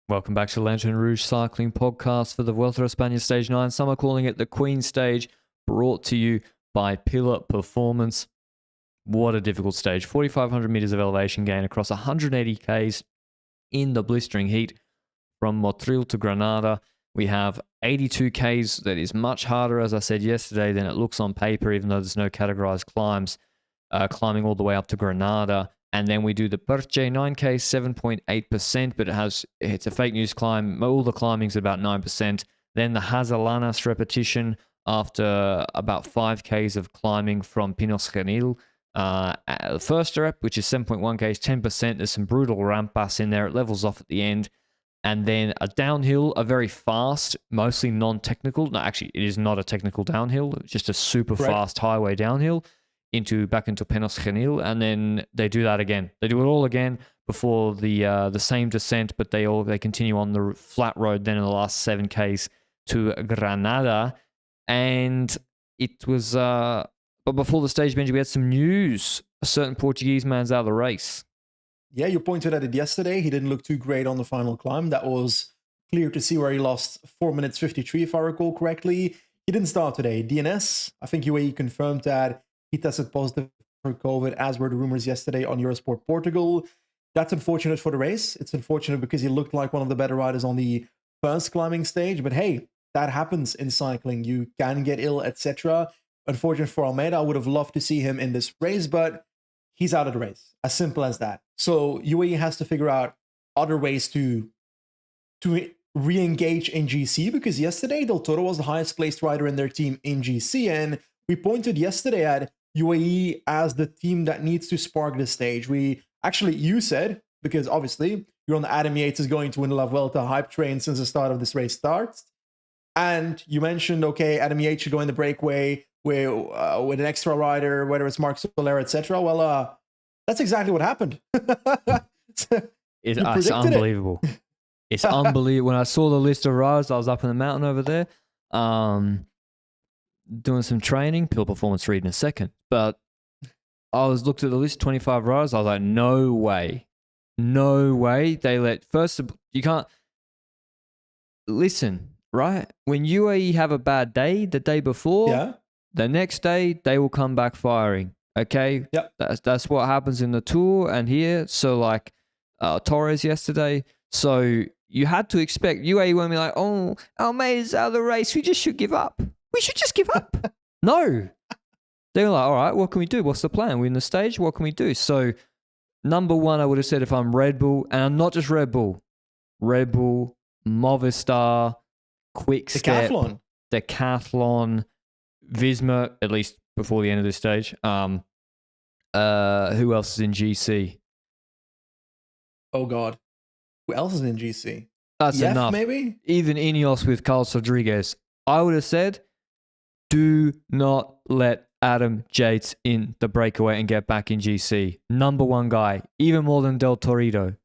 Welcome back to Lanterne Rouge Cycling Podcast for the Vuelta España Stage 9. Some are calling it the Queen Stage, brought to you by Pillar Performance. What a difficult stage. 4,500 meters of elevation gain across 180 Ks in the blistering heat from Motril to Granada. We have 82 Ks that is much harder, as I said yesterday, than it looks on paper, even though there's no categorized climbs, climbing all the way up to Granada. And then we do the Perche 9K, 7.8%, but it's a fake news climb. All the climbing's about 9%. Then the Hazelanas repetition after about 5Ks of climbing from Pinos Genil. The first rep, which is 7.1K, is 10%. There's some brutal rampas in there. It levels off at the end. And then a downhill, a very fast, mostly non-technical. No, actually, it is not a technical downhill. It's just a super fast highway downhill back into Pinos Genil, and then they do that again. They do it all again before the same descent, but they continue on the flat road then in the last 7Ks to Granada. And it was but before the stage, Benji, we had some news. A certain Portuguese man's out of the race. Yeah, you pointed at it yesterday. He didn't look too great on the final climb. That was clear to see, where he lost 4 minutes 53, if I recall correctly. He didn't start today. DNS, I think UAE confirmed that he tested positive for COVID, as were the rumors yesterday on Eurosport Portugal. That's unfortunate for the race. It's unfortunate because he looked like one of the better riders on the first climbing stage. But hey, that happens in cycling. You can get ill, etc. Unfortunate for Almeida. I would have loved to see him in this race, but he's out of the race. As simple as that. So UAE has to figure out other ways to re-engage in GC, because yesterday Del Toro was the highest placed rider in their team in GC, and we pointed yesterday at UAE as the team that needs to spark the stage. You said, because obviously you're on the Adam Yates is going to win La Vuelta hype train since the start of this race starts. And you mentioned, okay, Adam Yates should go in the breakaway with an extra rider, whether it's Marc Soler, etc. Well, that's exactly what happened. It's unbelievable. It's unbelievable. When I saw the list of riders, I was up in the mountain over there. Doing some training, Pillar Performance read in a second. But I looked at the list, 25 riders. I was like, no way. No way. You can't listen, right? When UAE have a bad day the day before, the next day they will come back firing. Okay? Yep. That's what happens in the Tour and here. So like Torres yesterday. So you had to expect UAE won't be like, oh, Almeida's out of the race. We just should give up. We should just give up. No. They were like, all right, what can we do? What's the plan? We're in the stage. What can we do? So, number one, I would have said if I'm Red Bull, and I'm not just Red Bull, Movistar, Quick-Step, Decathlon, Visma, at least before the end of this stage. Who else is in GC? Oh, God. Who else is in GC? That's enough. Maybe? Even Ineos with Carlos Rodriguez. I would have said, do not let Adam Yates in the breakaway and get back in GC. Number one guy, even more than Del Torito.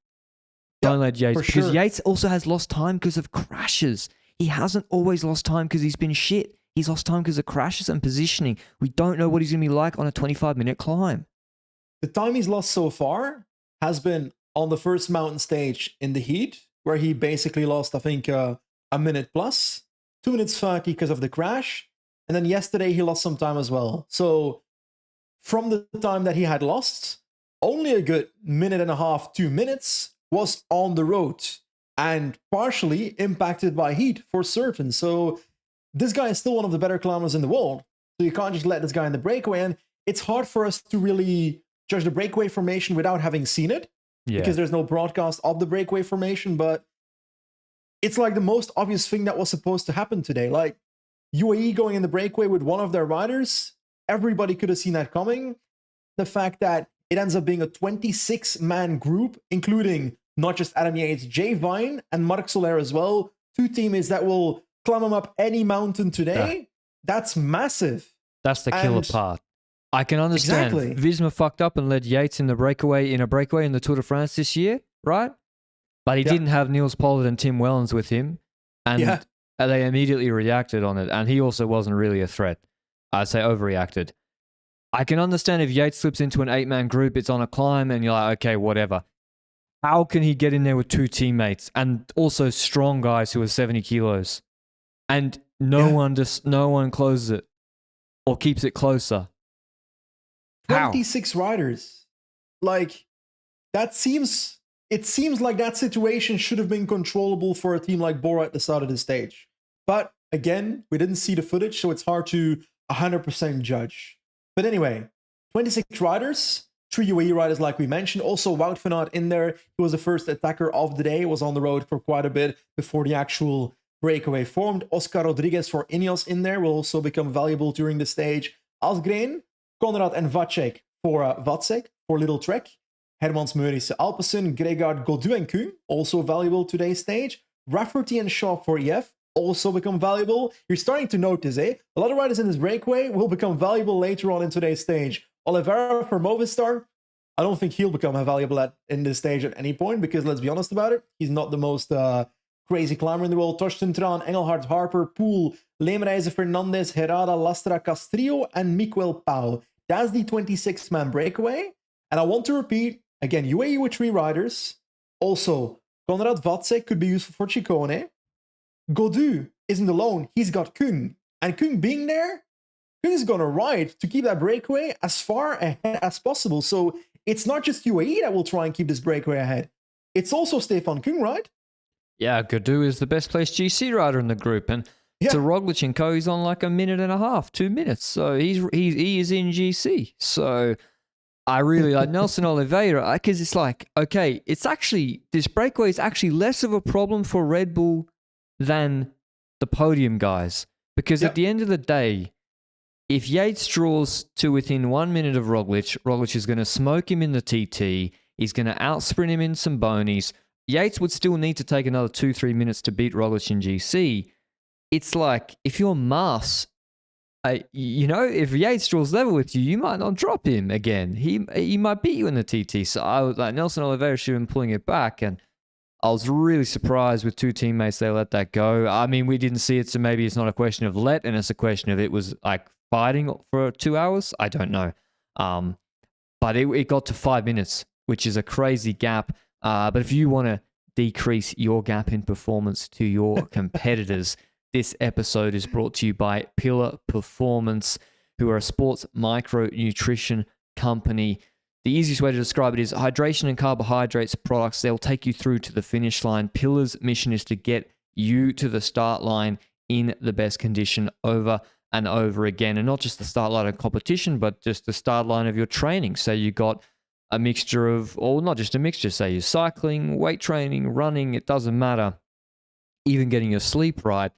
Don't let Yates, because Yates also has lost time because of crashes. He hasn't always lost time because he's been shit. He's lost time because of crashes and positioning. We don't know what he's going to be like on a 25-minute climb. The time he's lost so far has been on the first mountain stage in the heat, where he basically lost, I think, a minute plus, 2 minutes 30 because of the crash. And then yesterday he lost some time as well. So from the time that he had lost, only a good minute and a half, 2 minutes was on the road and partially impacted by heat for certain. So this guy is still one of the better climbers in the world. So you can't just let this guy in the breakaway. And it's hard for us to really judge the breakaway formation without having seen it, because there's no broadcast of the breakaway formation. But it's like the most obvious thing that was supposed to happen today. Like, UAE going in the breakaway with one of their riders, everybody could have seen that coming. The fact that it ends up being a 26-man group, including not just Adam Yates, Jay Vine and Marc Soler as well, two teammates that will climb him up any mountain today. That's massive. That's the killer part. I can understand. Visma fucked up and led Yates in a breakaway in the Tour de France this year, right? But he didn't have Niels Pollard and Tim Wellens with him. And they immediately reacted on it, and he also wasn't really a threat. I'd say overreacted. I can understand if Yates slips into an 8-man group, it's on a climb, and you're like, okay, whatever. How can he get in there with two teammates and also strong guys who are 70 kilos? And no one closes it or keeps it closer. How? 26 riders. Like, it seems like that situation should have been controllable for a team like Bora at the start of the stage. But again, we didn't see the footage, so it's hard to 100% judge. But anyway, 26 riders, 3 UAE riders like we mentioned. Also, Wout van Aert in there. He was the first attacker of the day. Was on the road for quite a bit before the actual breakaway formed. Oscar Rodriguez for Ineos in there will also become valuable during the stage. Asgreen, Konrad and Vacek for Little Trek. Hermans Meuris, Alpecin, Gregard, Gaudu and Kuhn, also valuable today's stage. Rafferty and Shaw for EF, also become valuable. You're starting to notice, A lot of riders in this breakaway will become valuable later on in today's stage. Oliveira for Movistar, I don't think he'll become valuable in this stage at any point, because let's be honest about it, he's not the most crazy climber in the world. Torsten Tran, Engelhard, Harper, Poel, Leemreize, Fernandez, Herrada, Lastra, Castrillo, and Miguel Pau. That's the 26-man breakaway. And I want to repeat, again, UAE with 3 riders. Also, Konrad Vacek could be useful for Ciccone. Gaudu isn't alone. He's got Kuhn. And Kuhn being there, Kuhn is going to ride to keep that breakaway as far ahead as possible. So it's not just UAE that will try and keep this breakaway ahead. It's also Stefan Kuhn, right? Yeah, Gaudu is the best placed GC rider in the group. And to Roglic and co, he's on like a minute and a half, 2 minutes. So he is in GC. So I really like Nelson Oliveira, because it's like, okay, it's actually, this breakaway is actually less of a problem for Red Bull than the podium guys. Because at the end of the day, if Yates draws to within 1 minute of Roglic, Roglic is going to smoke him in the TT. He's going to outsprint him in some bonies. Yates would still need to take another 2-3 minutes to beat Roglic in GC. It's like, if you're Mars, if Yates draws level with you, you might not drop him again. He might beat you in the TT. So I was like, Nelson Oliveira should have been pulling it back, and I was really surprised with 2 teammates they let that go. I mean, we didn't see it, so maybe it's not a question of let, and it's a question of it was like fighting for 2 hours. I don't know. But it got to 5 minutes, which is a crazy gap. But if you want to decrease your gap in performance to your competitors, this episode is brought to you by Pillar Performance, who are a sports micronutrition company. The easiest way to describe it is hydration and carbohydrates products. They'll take you through to the finish line. Pillar's mission is to get you to the start line in the best condition over and over again. And not just the start line of competition, but just the start line of your training. So you got a mixture of, or not just a mixture, say you're cycling, weight training, running, it doesn't matter. Even getting your sleep right.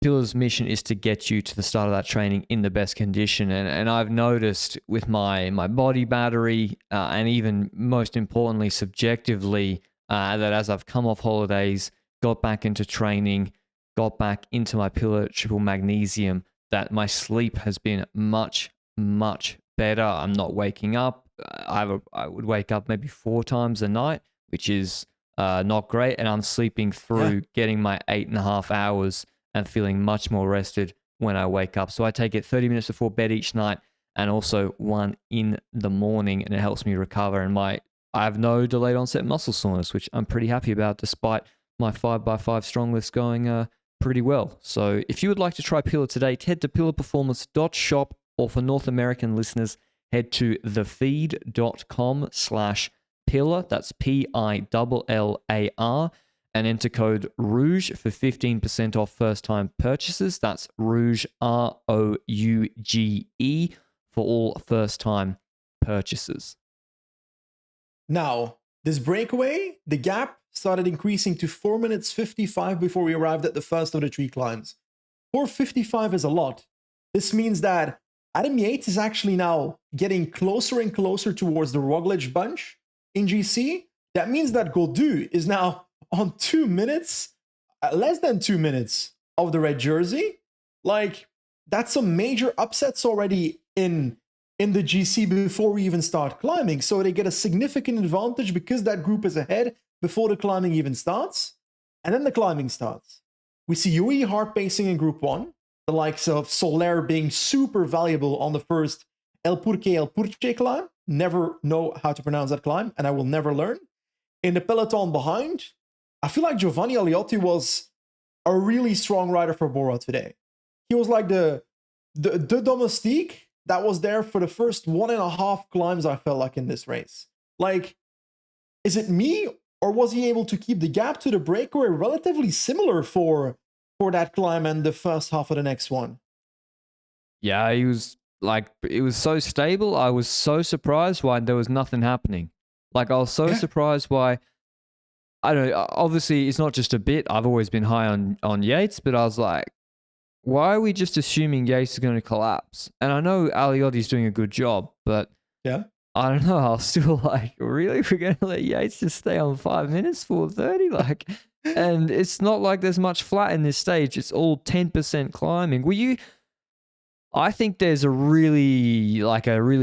Pillar's mission is to get you to the start of that training in the best condition. And I've noticed with my body battery, and even most importantly, subjectively, that as I've come off holidays, got back into training, got back into my Pillar Triple Magnesium, that my sleep has been much, much better. I'm not waking up. I would wake up maybe 4 times a night, which is not great. And I'm sleeping through getting my 8.5 hours and feeling much more rested when I wake up. So I take it 30 minutes before bed each night, and also 1 in the morning, and it helps me recover. And I have no delayed onset muscle soreness, which I'm pretty happy about, despite my 5x5 strong lifts going pretty well. So if you would like to try Pillar today, head to pillarperformance.shop, or for North American listeners, head to thefeed.com/pillar. That's PILLAR. And enter code ROUGE for 15% off first-time purchases. That's ROUGE, ROUGE, for all first-time purchases. Now, this breakaway, the gap started increasing to 4 minutes 55 before we arrived at the first of the 3 climbs. 4:55 is a lot. This means that Adam Yates is actually now getting closer and closer towards the Roglic bunch in GC. That means that Gaudu is now on 2 minutes, less than 2 minutes of the red jersey. Like, that's some major upsets already in the GC before we even start climbing. So they get a significant advantage because that group is ahead before the climbing even starts. And then the climbing starts. We see UAE hard pacing in group 1, the likes of Soler being super valuable on the first El Purche climb. Never know how to pronounce that climb, and I will never learn. in the peloton behind, I feel like Giovanni Aliotti was a really strong rider for Bora today. He was like the domestique that was there for the first 1.5 climbs, I felt like, in this race. Like, is it me, or was he able to keep the gap to the breakaway relatively similar for that climb and the first half of the next one? Yeah, he was like, it was so stable. I was so surprised why there was nothing happening. Like, I was so surprised why, I don't know, obviously it's not just a bit. I've always been high on Yates, but I was like, why are we just assuming Yates is going to collapse? And I know Aliotti's doing a good job, but yeah, I don't know. I was still like, really? We're going to let Yates just stay on 5 minutes, 4:30? Like, and it's not like there's much flat in this stage. It's all 10% climbing. I think there's a really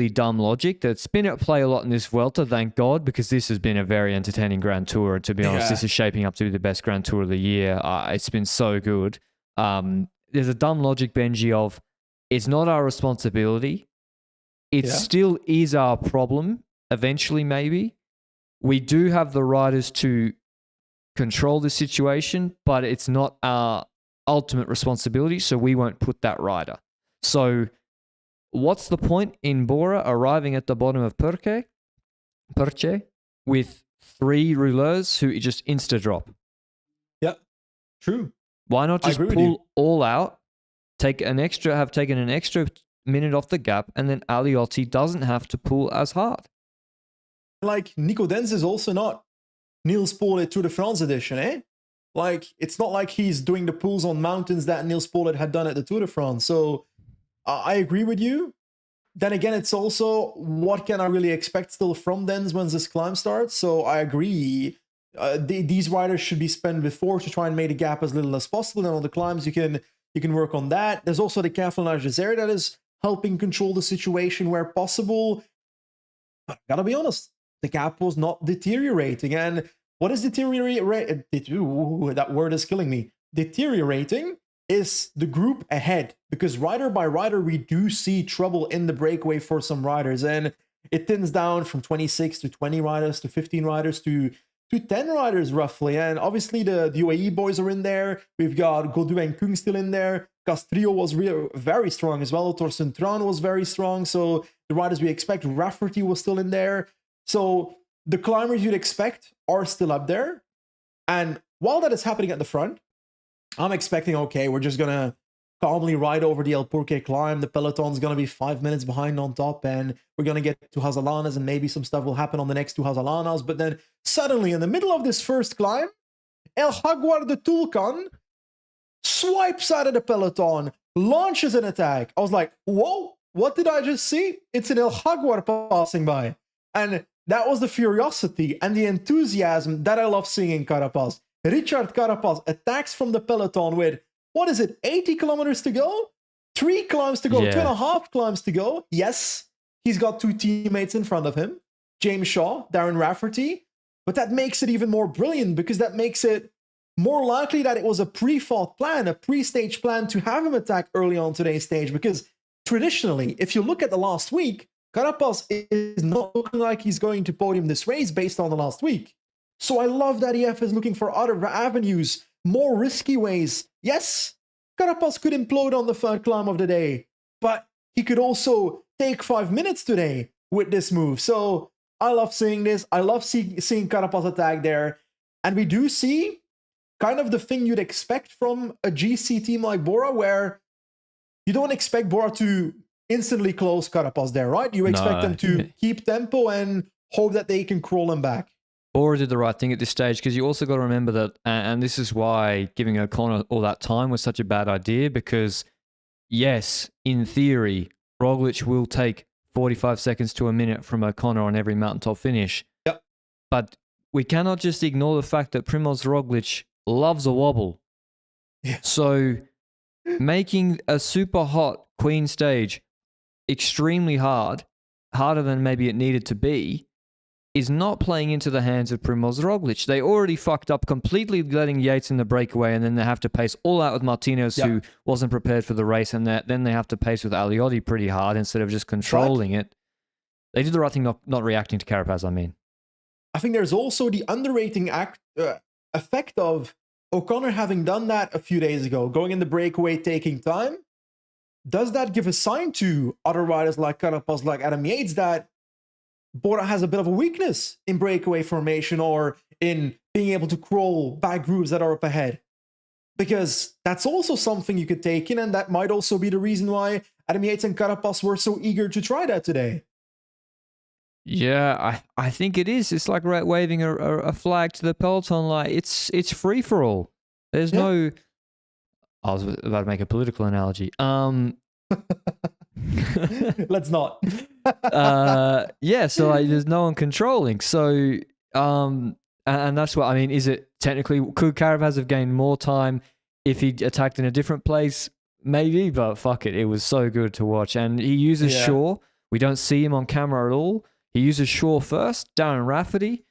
dumb logic that's been at play a lot in this Vuelta, thank God, because this has been a very entertaining Grand Tour. And to be honest, this is shaping up to be the best Grand Tour of the year. It's been so good. There's a dumb logic, Benji, of it's not our responsibility. It still is our problem, eventually, maybe. We do have the riders to control the situation, but it's not our ultimate responsibility, so we won't put that rider. So what's the point in Bora arriving at the bottom of Perche with 3 rouleurs who just insta-drop? Yeah, true. Why not just pull all out, have taken an extra minute off the gap, and then Aliotti doesn't have to pull as hard? Like, Nico Denz is also not Niels Pollitt Tour de France edition, eh? Like, it's not like he's doing the pulls on mountains that Niels Pollitt had done at the Tour de France. So I agree with you. Then again, it's also, what can I really expect still from Denz when this climb starts? So I agree. These riders should be spent before to try and make the gap as little as possible. And on the climbs, you can work on that. There's also the Caffeinage Desert that is helping control the situation where possible. But I gotta be honest, the gap was not deteriorating. And what is deteriorating? That word is killing me. Deteriorating is the group ahead, because rider by rider, we do see trouble in the breakaway for some riders, and it thins down from 26 to 20 riders to 15 riders to 10 riders roughly. And obviously the UAE boys are in there. We've got Godu and Kung still in there. Castrillo was very strong as well. Torsten Tran was very strong. So the riders we expect, Rafferty was still in there. So the climbers you'd expect are still up there. And while that is happening at the front, I'm expecting, okay, we're just going to calmly ride over the El Porqué climb. The peloton's going to be 5 minutes behind on top, and we're going to get to Hazalanas, and maybe some stuff will happen on the next 2 Hazalanas. But then suddenly, in the middle of this first climb, El Jaguar de Tulcan swipes out of the peloton, launches an attack. I was like, whoa, what did I just see? It's an El Jaguar passing by. And that was the curiosity and the enthusiasm that I love seeing in Carapaz. Richard Carapaz attacks from the peloton with, 80 kilometers to go? 3 climbs to go, 2.5 climbs to go. Yes, he's got 2 teammates in front of him, James Shaw, Darren Rafferty. But that makes it even more brilliant, because that makes it more likely that it was a pre-thought plan, a pre-stage plan to have him attack early on today's stage. Because traditionally, if you look at the last week, Carapaz is not looking like he's going to podium this race based on the last week. So I love that EF is looking for other avenues, more risky ways. Yes, Carapaz could implode on the third climb of the day, but he could also take 5 minutes today with this move. So I love seeing this. I love seeing Carapaz attack there. And we do see kind of the thing you'd expect from a GC team like Bora, where you don't expect Bora to instantly close Carapaz there, right? You expect them to keep tempo and hope that they can crawl him back. Bora did the right thing at this stage, because you also got to remember that, and this is why giving O'Connor all that time was such a bad idea, because yes, in theory, Roglic will take 45 seconds to a minute from O'Connor on every mountaintop finish. Yep. But we cannot just ignore the fact that Primoz Roglic loves a wobble. Yeah. So making a super hot Queen stage extremely hard, harder than maybe it needed to be, is not playing into the hands of Primoz Roglic. They already fucked up completely letting Yates in the breakaway, and then they have to pace all out with Martinez, who wasn't prepared for the race, and then they have to pace with Aliotti pretty hard instead of just controlling it. They did the right thing not reacting to Carapaz, I mean. I think there's also the underrating effect of O'Connor having done that a few days ago, going in the breakaway, taking time. Does that give a sign to other riders like Carapaz, like Adam Yates, that Bora has a bit of a weakness in breakaway formation or in being able to crawl back grooves that are up ahead? Because that's also something you could take in, and that might also be the reason why Adam Yates and Carapaz were so eager to try that today. Yeah, I think it is. It's like waving a flag to the peloton. Like it's free for all. There's no. I was about to make a political analogy. Let's not. Yeah. So like, there's no one controlling. So and that's what I mean. Is it technically, could Carapaz have gained more time if he attacked in a different place? Maybe, but fuck it. It was so good to watch, and he uses Shaw. We don't see him on camera at all. He uses Shaw first. Darren Rafferty,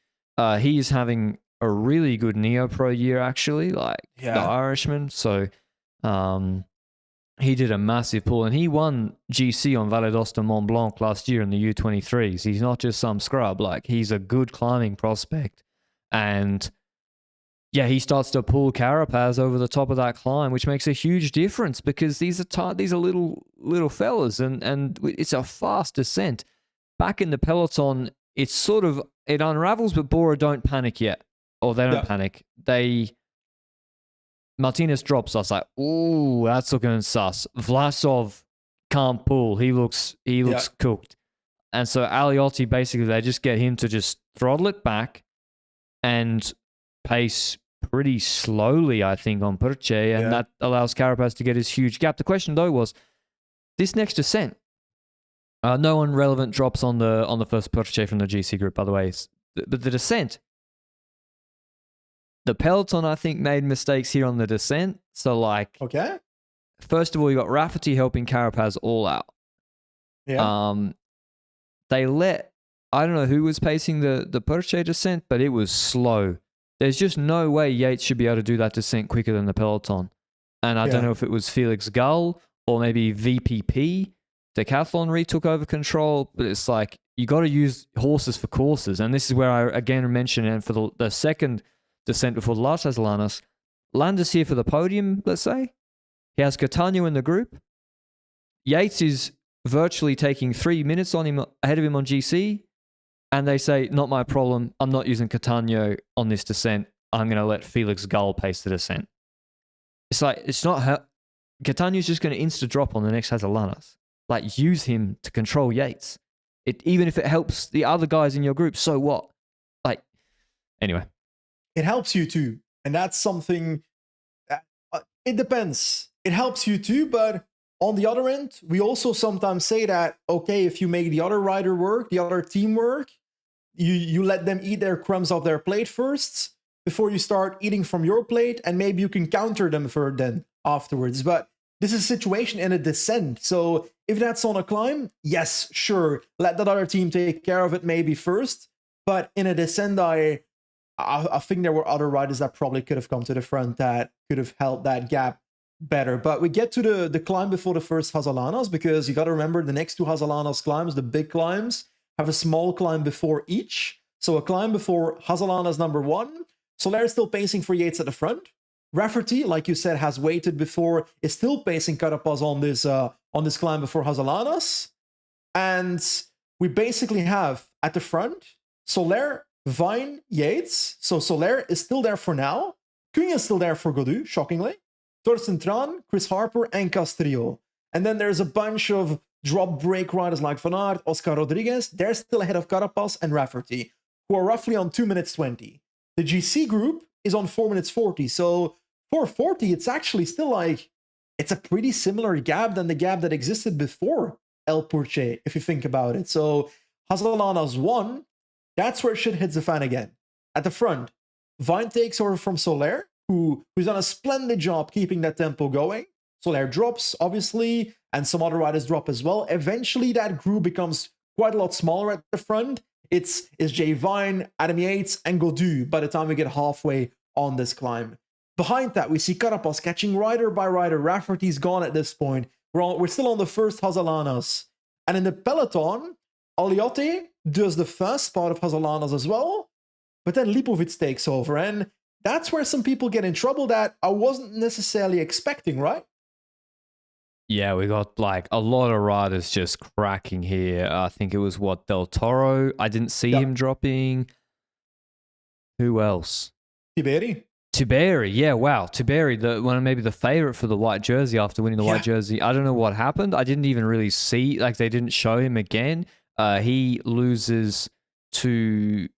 he is having a really good Neo-Pro year, actually, like the Irishman. So he did a massive pull, and he won GC on Valle d'Aosta Mont Blanc last year in the U23s. He's not just some scrub. Like, he's a good climbing prospect. And yeah, he starts to pull Carapaz over the top of that climb, which makes a huge difference because these are little fellas, and it's a fast descent. Back in the peloton, it's sort of, it unravels, but Bora don't panic yet. Or they don't panic. Martinez drops us like, ooh, that's looking sus. Vlasov can't pull. He looks cooked. And so Aliotti, basically, they just get him to just throttle it back and pace pretty slowly, I think, on Perche, and that allows Carapaz to get his huge gap. The question, though, was this next descent. No one relevant drops on the first Perche from the GC group, by the way. But the descent, the peloton, I think, made mistakes here on the descent. So, like, first of all, you got Rafferty helping Carapaz all out. They let, I don't know who was pacing the Perche descent, but it was slow. There's just no way Yates should be able to do that descent quicker than the peloton. And I don't know if it was Felix Gull or maybe VPP. Decathlon retook over control, but it's like, you got to use horses for courses. And this is where I again mention, and for the second descent before the last Hasalanas, Landa's here for the podium, let's say. He has Catania in the group. Yates is virtually taking 3 minutes on him, ahead of him on GC. And they say, not my problem. I'm not using Catania on this descent. I'm going to let Felix Gull pace the descent. It's like, it's not how... Catania's just going to insta-drop on the next Hasalanas. Like, use him to control Yates. Even if it helps the other guys in your group, so what? Like, anyway. It helps you too. And that's something... it depends. It helps you too, but on the other end, we also sometimes say that, okay, if you make the other rider work, the other team work, you let them eat their crumbs off their plate first before you start eating from your plate, and maybe you can counter them for then afterwards. But this is a situation in a descent. So if that's on a climb, yes, sure, let that other team take care of it maybe first. But in a descent, I think there were other riders that probably could have come to the front that could have held that gap better. But we get to the climb before the first Hasalanas, because you got to remember the next two Hasalanas climbs, the big climbs, have a small climb before each. So a climb before Hasalanas number 1. Soler is still pacing for Yates at the front. Rafferty, like you said, has waited before, is still pacing Carapaz on this climb before Hasalanas. And we basically have at the front Soler, Vine, Yates. So Soler is still there for now. Cunha is still there for Godu, shockingly. Torsten Tran, Chris Harper, and Castrillo. And then there's a bunch of drop break riders like Van Aert, Oscar Rodriguez. They're still ahead of Carapaz and Rafferty, who are roughly on 2 minutes 20. The GC group is on 4 minutes 40. So for 40, it's actually still like, it's a pretty similar gap than the gap that existed before El Purche, if you think about it. So Hasalanas 1, that's where shit hits the fan again. At the front, Vine takes over from Soler, who's done a splendid job keeping that tempo going. Soler drops, obviously, and some other riders drop as well. Eventually, that group becomes quite a lot smaller at the front. It's Jay Vine, Adam Yates, and Godu by the time we get halfway on this climb. Behind that, we see Carapaz catching rider by rider. Rafferty's gone at this point. We're still on the first Hasalanas. And in the peloton, Aliotti does the first part of Hasalanas as well. but then Lipovic takes over. And that's where some people get in trouble that I wasn't necessarily expecting, right? Yeah, we got like a lot of riders just cracking here. I think it was Del Toro. I didn't see him dropping. Who else? Tiberi. Yeah, wow. Tiberi, maybe the favorite for the white jersey after winning the white jersey. I don't know what happened. I didn't even really see, like they didn't show him again. He loses to,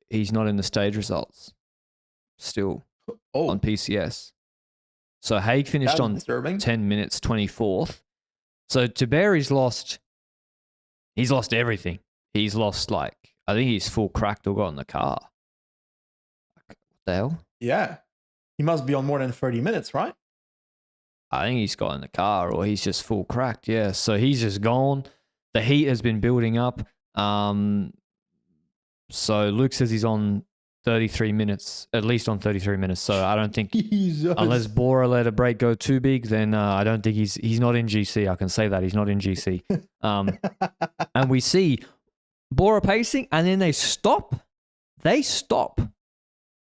he's not in the stage results still on PCS. So Haig finished on disturbing. 10 minutes, 24th. So Tiberi's lost everything. He's lost I think he's full cracked or got in the car. What the hell? Yeah. He must be on more than 30 minutes, right? I think he's got in the car or he's just full cracked. Yeah. So he's just gone. The heat has been building up. So Luke says he's on 33 minutes, at least on 33 minutes. So I don't think, unless Bora let a break go too big, then I don't think he's not in GC. I can say that he's not in GC. And we see Bora pacing, and then they stop.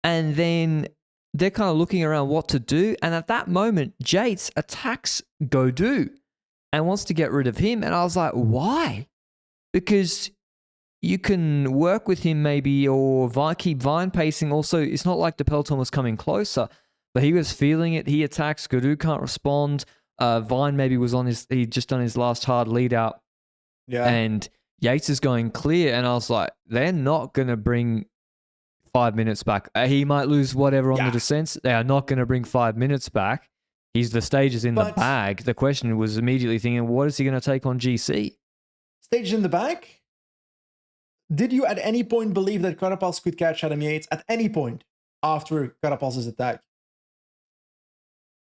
And then they're kind of looking around what to do. And at that moment, Yates attacks Godou and wants to get rid of him. And I was like, why? Because you can work with him maybe or keep Vine pacing. Also, it's not like the peloton was coming closer, but he was feeling it. He attacks. Godou can't respond. Vine maybe was he'd just done his last hard lead out. Yeah. And Yates is going clear. And I was like, they're not going to bring 5 minutes back. He might lose whatever on the descents. They are not going to bring 5 minutes back. The stage is in the bag. The question was immediately thinking, what is he going to take on GC? Stage in the bag? Did you at any point believe that Carapaz could catch Adam Yates at any point after Carapaz's attack?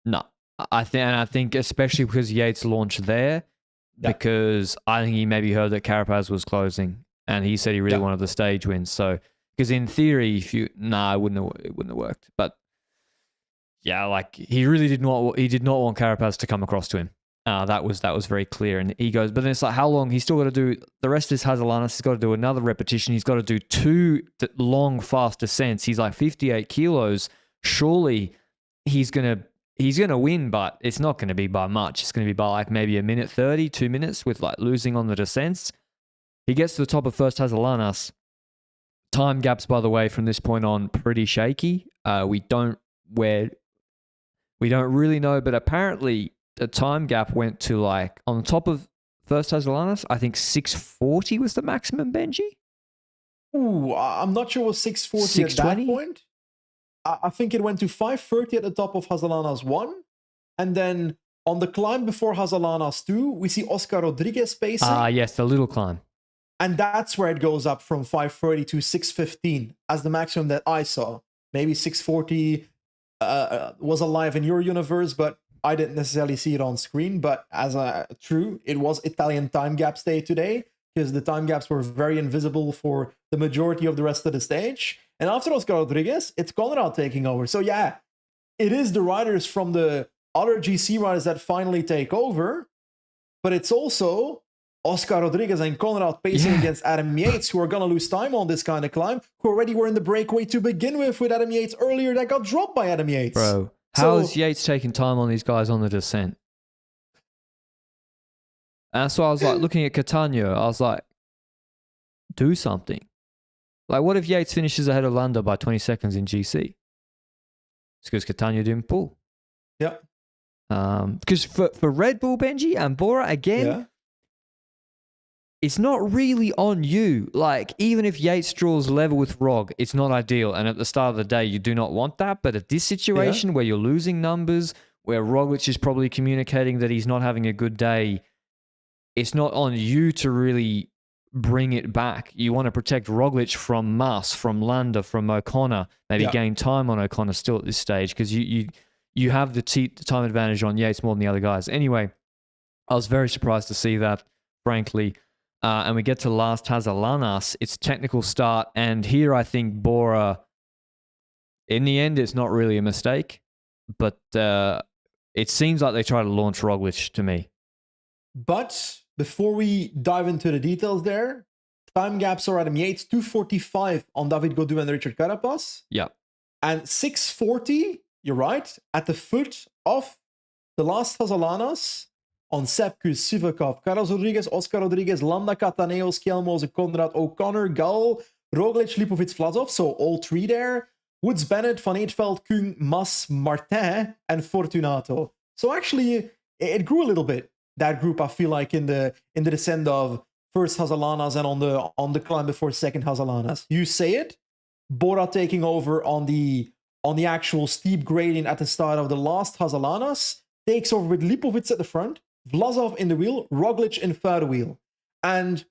No. I think especially because Yates launched there, because I think he maybe heard that Carapaz was closing and he said he really wanted the stage win. So, because in theory, it wouldn't have worked. But yeah, he did not want Carapaz to come across to him. That was very clear. And he goes, but then it's like, how long? He's still got to do the rest of his Hazelanas. He's got to do another repetition. He's got to do 2 long, fast descents. He's like 58 kilos. Surely he's gonna win, but it's not going to be by much. It's going to be by maybe a minute 30, 2 minutes with losing on the descents. He gets to the top of first Hazelanas. Time gaps, by the way, from this point on, pretty shaky. We don't really know, but apparently the time gap went to on top of first Hazelanas, I think 640 was the maximum, Benji? Ooh, I'm not sure it was 640 at that point. I think it went to 530 at the top of Hazelanas 1. And then on the climb before Hazelanas 2, we see Oscar Rodriguez pacing. Yes, the little climb. And that's where it goes up from 530 to 615 as the maximum that I saw. Maybe 640 was alive in your universe, but I didn't necessarily see it on screen. But true, it was Italian time gaps day today, because the time gaps were very invisible for the majority of the rest of the stage. And after Oscar Rodriguez, it's Conrad taking over. So yeah, it is the riders from the other GC riders that finally take over, but it's also Oscar Rodriguez and Conrad pacing against Adam Yates, who are going to lose time on this kind of climb, who already were in the breakaway to begin with Adam Yates earlier that got dropped by Adam Yates. Bro, how is Yates taking time on these guys on the descent? And so I was looking at Catania, I was like, do something. What if Yates finishes ahead of Landa by 20 seconds in GC? It's because Catania didn't pull. Yeah. Because for Red Bull, Benji, and Bora, again, it's not really on you. Even if Yates draws level with Rog, it's not ideal. And at the start of the day, you do not want that. But at this situation where you're losing numbers, where Roglic is probably communicating that he's not having a good day, it's not on you to really bring it back. You want to protect Roglic from Mas, from Landa, from O'Connor, maybe gain time on O'Connor still at this stage, because you have the time advantage on Yates more than the other guys. Anyway, I was very surprised to see that, frankly. And we get to last Hazelanas. It's technical start. And here I think Bora, in the end, it's not really a mistake. But it seems like they try to launch Roglic to me. But before we dive into the details there, time gaps are Adam Yates, 2:45 on David Gaudu and Richard Carapaz. Yeah. And 6:40, you're right, at the foot of the last Hazalanas on Sepkus, Sivakov, Carlos Rodriguez, Oscar Rodriguez, Landa Cataneo, Skelmose, Konrad O'Connor, Gal, Roglic, Lipovic, Vlasov. So all three there. Woods, Bennett, Van Eetveld, Kung, Mas, Martin, and Fortunato. So actually, it grew a little bit, that group, I feel like, in the descent of first Hazalanas and on the climb before second Hazalanas. You say it, Bora taking over on the actual steep gradient at the start of the last Hazalanas, takes over with Lipovic at the front, Vlasov in the wheel, Roglic in third wheel. And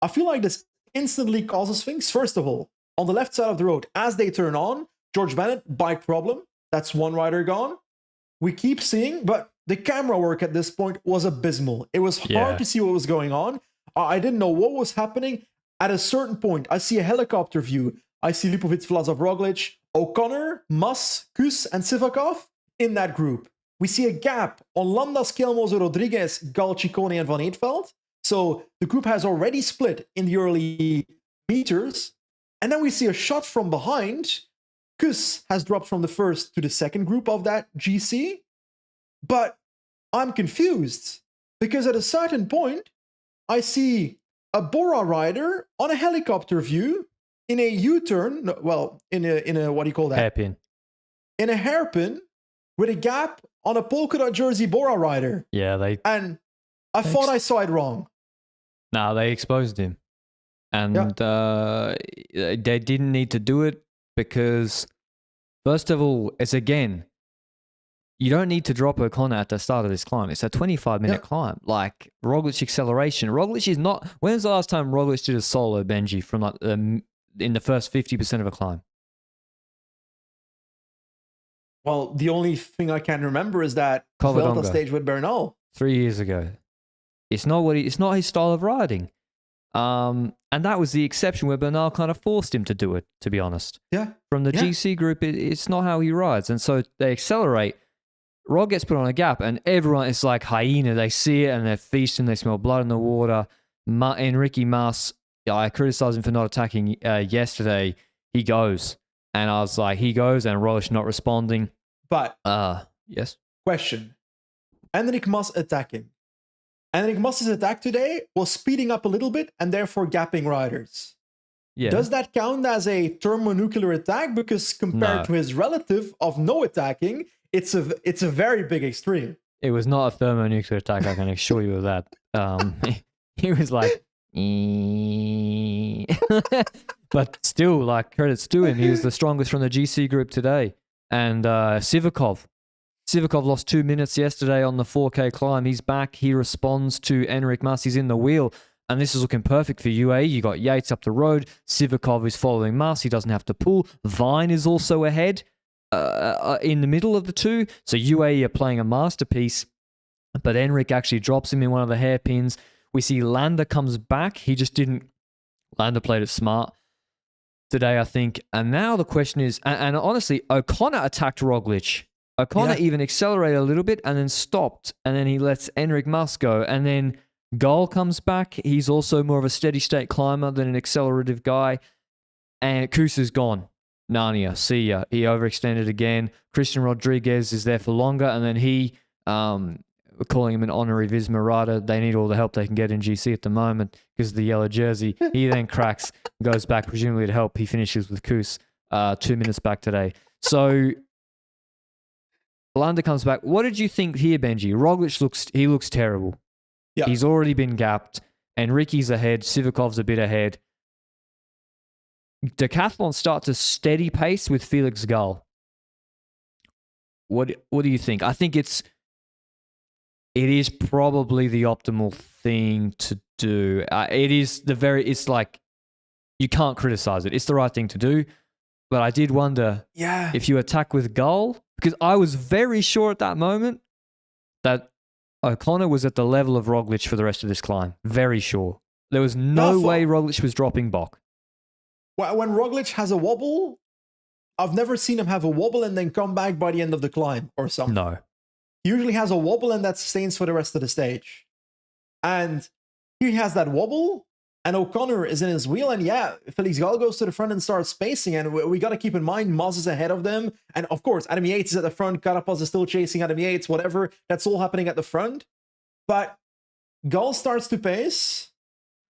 I feel like this instantly causes things. First of all, on the left side of the road, as they turn on, George Bennett, bike problem. That's one rider gone. We keep seeing, but the camera work at this point was abysmal. It was hard to see what was going on. I didn't know what was happening. At a certain point, I see a helicopter view. I see Lipovic, Vlasov, Roglic, O'Connor, Mas, Kus, and Sivakov in that group. We see a gap on Landa, Skelmose, Rodriguez, Gal, Ciccone, and Van Eetveld. So the group has already split in the early meters. And then we see a shot from behind. Kus has dropped from the first to the second group of that GC. But I'm confused because at a certain point, I see a Bora rider on a helicopter view in a U-turn. Well, in a what do you call that? Hairpin. In a hairpin with a gap on a polka dot jersey Bora rider. Yeah, and I thought I saw it wrong. Nah, they exposed him. And they didn't need to do it because, first of all, it's again, you don't need to drop O'Connor at the start of this climb. It's a 25-minute climb. Like, Roglic acceleration. Roglic is not... When's the last time Roglic did a solo, Benji, from like in the first 50% of a climb? Well, the only thing I can remember is that Vuelta stage with Bernal 3 years ago. It's not his style of riding. And that was the exception where Bernal kind of forced him to do it, to be honest. Yeah. From the GC group, it's not how he rides. And so they accelerate. Rog gets put on a gap, and everyone is like hyena. They see it, and they're feasting. They smell blood in the water. Enrique Mas, I criticized him for not attacking yesterday. He goes. And I was like, he goes, and Roglic not responding. But, yes? Question. Enric Mas attacking. Enric Mas's attack today was speeding up a little bit and therefore gapping riders. Yeah. Does that count as a thermonuclear attack? Because compared to his relative of no attacking, it's a very big extreme. It was not a thermonuclear attack, I can assure you of that. He was like, but still, like, credits to him. He was the strongest from the GC group today. And Sivakov lost 2 minutes yesterday on the 4K climb. He's back. He responds to Enric Mas. He's in the wheel. And this is looking perfect for UAE. You got Yates up the road. Sivakov is following Mas. He doesn't have to pull. Vine is also ahead in the middle of the two. So UAE are playing a masterpiece. But Enric actually drops him in one of the hairpins. We see Landa comes back. He just didn't... Landa played it smart today, I think. And now the question is... And honestly, O'Connor attacked Roglic. O'Connor even accelerated a little bit and then stopped. And then he lets Enric Mas go. And then Gol comes back. He's also more of a steady state climber than an accelerative guy. And Kus is gone. Narnia, see ya. He overextended again. Christian Rodriguez is there for longer. And then he, we're calling him an honorary Visma rider. They need all the help they can get in GC at the moment because of the yellow jersey. He then cracks, goes back presumably to help. He finishes with Kus 2 minutes back today. So Landa comes back. What did you think here, Benji? Roglic looks terrible. Yeah. He's already been gapped. Enrique's ahead. Sivakov's a bit ahead. Decathlon starts a steady pace with Felix Gall. What do you think? I think it is probably the optimal thing to do. It's like, you can't criticize it. It's the right thing to do. But I did wonder if you attack with Gall, because I was very sure at that moment that O'Connor was at the level of Roglic for the rest of this climb. Very sure. There was no way Roglic was dropping Bok. When Roglic has a wobble, I've never seen him have a wobble and then come back by the end of the climb or something. No. He usually has a wobble and that sustains for the rest of the stage. And here he has that wobble, and O'Connor is in his wheel. And yeah, Felix Gall goes to the front and starts spacing. And we got to keep in mind, Moss is ahead of them. And of course, Adam Yates is at the front. Carapaz is still chasing Adam Yates, whatever. That's all happening at the front. But Gall starts to pace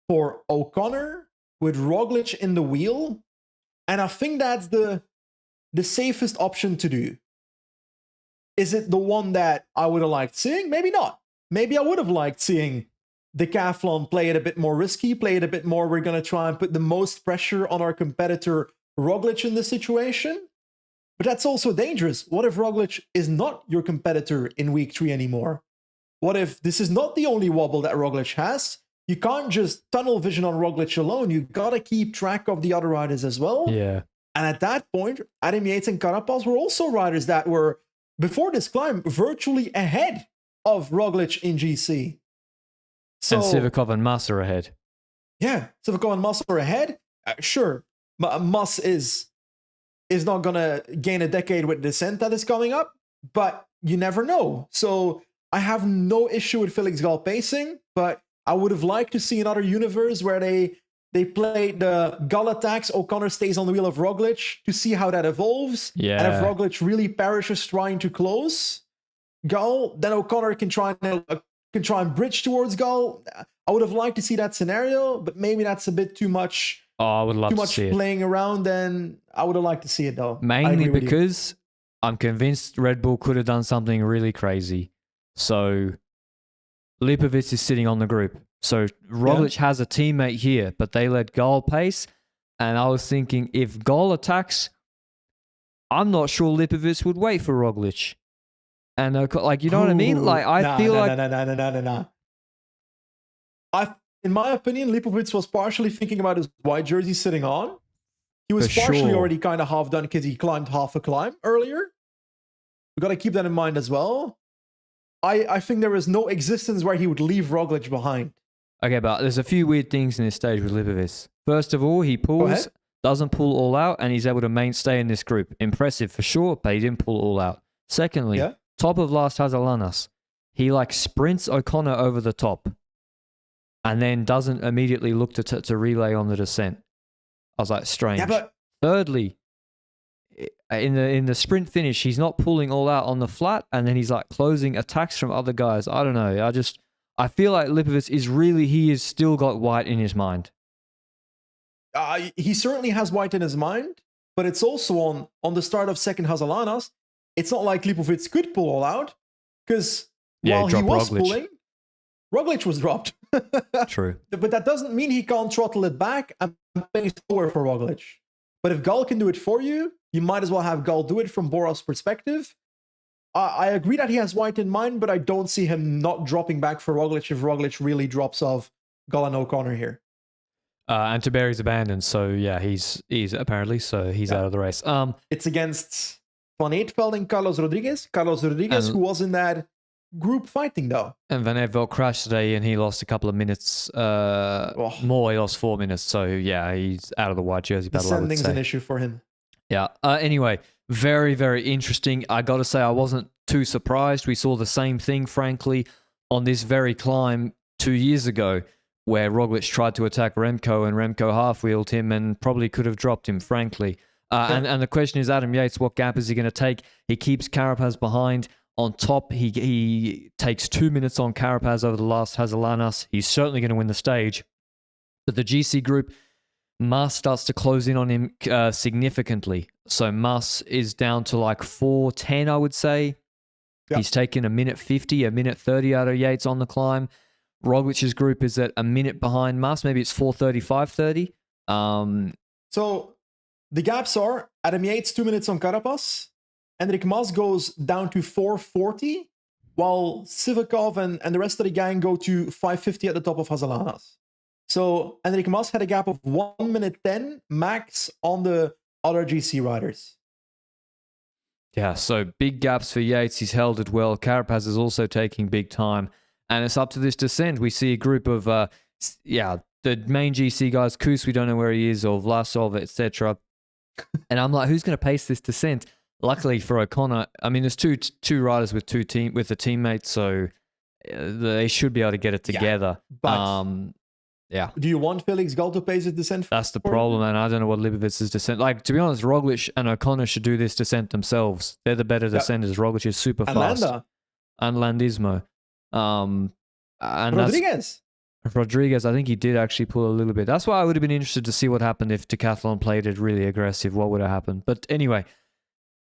for O'Connor with Roglic in the wheel. And I think that's the safest option to do. Is it the one that I would have liked seeing? Maybe not. Maybe I would have liked seeing Decathlon play it a bit more risky, play it a bit more. We're going to try and put the most pressure on our competitor Roglic in this situation. But that's also dangerous. What if Roglic is not your competitor in week 3 anymore? What if this is not the only wobble that Roglic has? You can't just tunnel vision on Roglic alone. You got to keep track of the other riders as well. Yeah. And at that point, Adam Yates and Carapaz were also riders that were, before this climb, virtually ahead of Roglic in GC. So, and Sivakov and Mas are ahead. Yeah, Sivakov and Mas are ahead. Sure, Mas is not going to gain a decade with descent that is coming up, but you never know. So I have no issue with Felix Gall pacing, but I would have liked to see another universe where they play the Gall attacks, O'Connor stays on the wheel of Roglic to see how that evolves. Yeah. And if Roglic really perishes trying to close Gall, then O'Connor can try and bridge towards Gall. I would have liked to see that scenario, but maybe that's a bit too much. Oh, I would love too to much see it. playing around, and I would have liked to see it though. Mainly because I'm convinced Red Bull could have done something really crazy. So Lipovic is sitting on the group. So Roglic has a teammate here, but they let Gall pace. And I was thinking, if Gall attacks, I'm not sure Lipovic would wait for Roglic. And like, you know what I mean? Like, I feel like no. In my opinion, Lipovic was partially thinking about his white jersey sitting on. He was partially already kind of half done because he climbed half a climb earlier. We got to keep that in mind as well. I think there is no existence where he would leave Roglic behind. Okay, but there's a few weird things in this stage with Lipovic. First of all, he pulls, doesn't pull all out, and he's able to mainstay in this group. Impressive for sure, but he didn't pull all out. Secondly, top of last Hazalanas, he like sprints O'Connor over the top and then doesn't immediately look to relay on the descent. I was like, strange. Yeah, but thirdly, in the sprint finish, he's not pulling all out on the flat, and then he's like closing attacks from other guys. I don't know. I feel like Lipovic he has still got white in his mind. He certainly has white in his mind, but it's also on the start of second Hazalanas. It's not like Lipovic could pull all out, because while he was pulling, Roglic was dropped. True. But that doesn't mean he can't throttle it back and pace forward for Roglic. But if Gall can do it for you, you might as well have Gall do it from Bora's perspective. I agree that he has white in mind, but I don't see him not dropping back for Roglic if Roglic really drops off Gall and O'Connor here. And Tiberi's abandoned, so yeah, he's apparently, so he's out of the race. It's against Van Eetveld and Carlos Rodriguez. Carlos Rodriguez, who was in that group fighting though. And Van Eetveld crashed today, and he lost a couple of minutes more. He lost 4 minutes, so yeah, he's out of the white jersey battle. Descending's an issue for him. Yeah. Anyway, very, very interesting. I got to say, I wasn't too surprised. We saw the same thing, frankly, on this very climb 2 years ago, where Roglic tried to attack Remco, and Remco half-wheeled him and probably could have dropped him, frankly. And the question is, Adam Yates, what gap is he going to take? He keeps Carapaz behind. On top, he takes 2 minutes on Carapaz over the last Hazalanas. He's certainly going to win the stage. But the GC group, Mas starts to close in on him significantly. So Mas is down to like 4:10, I would say. Yep. He's taken a minute 50, a minute 30 out of Yates on the climb. Roglic's group is at a minute behind Mas. Maybe it's 4:30, 5:30. So the gaps are Adam Yates 2 minutes on Carapaz. Enric Mas goes down to 4:40, while Sivakov and the rest of the gang go to 5:50 at the top of Hazalanas. So Enric Mas had a gap of 1 minute 10 max on the other GC riders. Yeah, so big gaps for Yates. He's held it well. Carapaz is also taking big time. And it's up to this descent. We see a group of, the main GC guys, Kus, we don't know where he is, or Vlasov, etc. And I'm like, who's going to pace this descent? Luckily for O'Connor, I mean, there's two riders with a teammate, so they should be able to get it together. Yeah, but Yeah. Do you want Felix Gall to pace his descent? That's the problem, and I don't know what Lipowic's descent. Like, to be honest, Roglic and O'Connor should do this descent themselves. They're the better descenders. Roglic is super fast. Landa. And Landismo. And Rodriguez, I think he did actually pull a little bit. That's why I would have been interested to see what happened if Decathlon played it really aggressive. What would have happened? But anyway,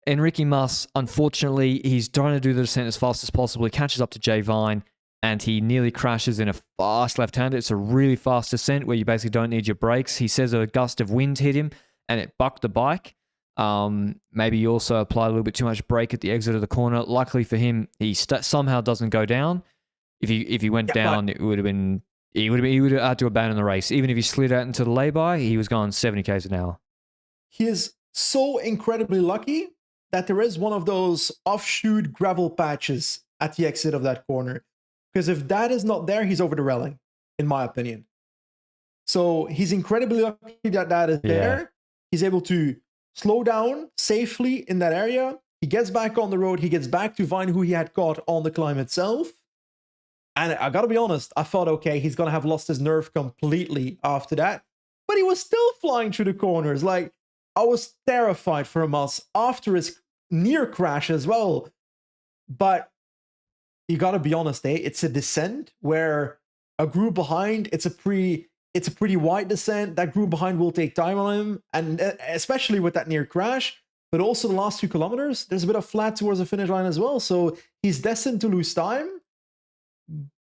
Enrique Mas, unfortunately, he's trying to do the descent as fast as possible. He catches up to Jay Vine, and he nearly crashes in a fast left-hander. It's a really fast descent where you basically don't need your brakes. He says a gust of wind hit him, and it bucked the bike. Maybe he also applied a little bit too much brake at the exit of the corner. Luckily for him, he somehow doesn't go down. If he went down, it would have been he would have had to abandon the race. Even if he slid out into the lay-by, he was going 70 km an hour. He is so incredibly lucky that there is one of those offshoot gravel patches at the exit of that corner. Because if that is not there, he's over the railing, in my opinion. So he's incredibly lucky that that is there. He's able to slow down safely in that area. He gets back on the road. He gets back to Vine, who he had caught on the climb itself. And I got to be honest, I thought, okay, he's going to have lost his nerve completely after that. But he was still flying through the corners. Like, I was terrified for Mas after his near crash as well. But you got to be honest, it's a descent where a group behind, it's a pretty wide descent. That group behind will take time on him, and especially with that near crash, but also the last 2 kilometers, there's a bit of flat towards the finish line as well. So he's destined to lose time.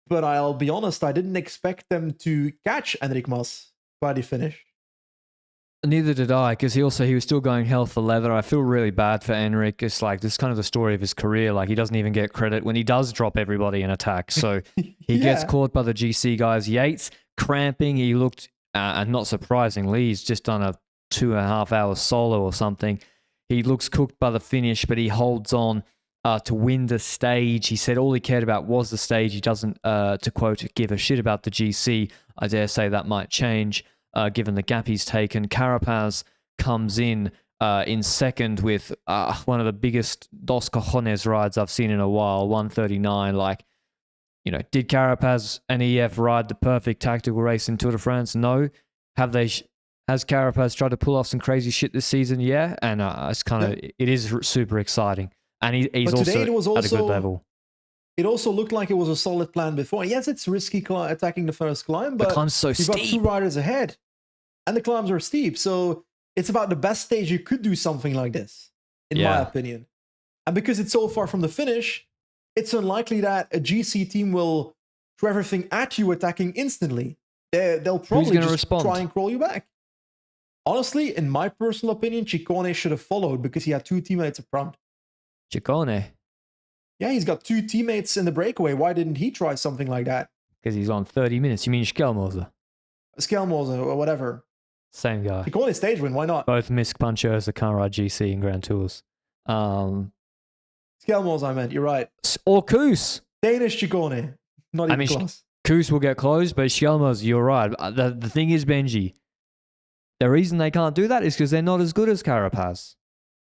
But I'll be honest, I didn't expect them to catch Enric Mas by the finish. Neither did I, because he was still going hell for leather. I feel really bad for Enric. It's like, this is kind of the story of his career. Like, he doesn't even get credit when he does drop everybody in attack. So he gets caught by the GC guys. Yates cramping. He looked, and not surprisingly, he's just done a 2.5 hour solo or something. He looks cooked by the finish, but he holds on to win the stage. He said all he cared about was the stage. He doesn't, to quote, give a shit about the GC. I dare say that might change. Given the gap he's taken. Carapaz comes in second with one of the biggest Dos Cojones rides I've seen in a while, 139. Like, did Carapaz and EF ride the perfect tactical race in Tour de France? No. Has Carapaz tried to pull off some crazy shit this season? Yeah. And it is super exciting. And he's also at a good level. It also looked like it was a solid plan before. Yes, it's risky attacking the first climb, but the climb's so steep. You've got 2 riders ahead. And the climbs are steep, so it's about the best stage you could do something like this, in my opinion. And because it's so far from the finish, it's unlikely that a GC team will throw everything at you attacking instantly. They'll probably just try and crawl you back. Honestly, in my personal opinion, Ciccone should have followed because he had 2 teammates up front. Ciccone? Yeah, he's got 2 teammates in the breakaway. Why didn't he try something like that? Because he's on 30 minutes. You mean Skelmoser? Skelmoser or whatever. Same guy. Ciccone stage win, why not? Both Misk Punchers that can't ride GC in Grand Tours. Skelmoser, I meant, you're right. Or Koos. Danish Ciccone. Not even close. Koos will get close, but Skelmoser, you're right. The thing is, Benji, the reason they can't do that is because they're not as good as Carapaz.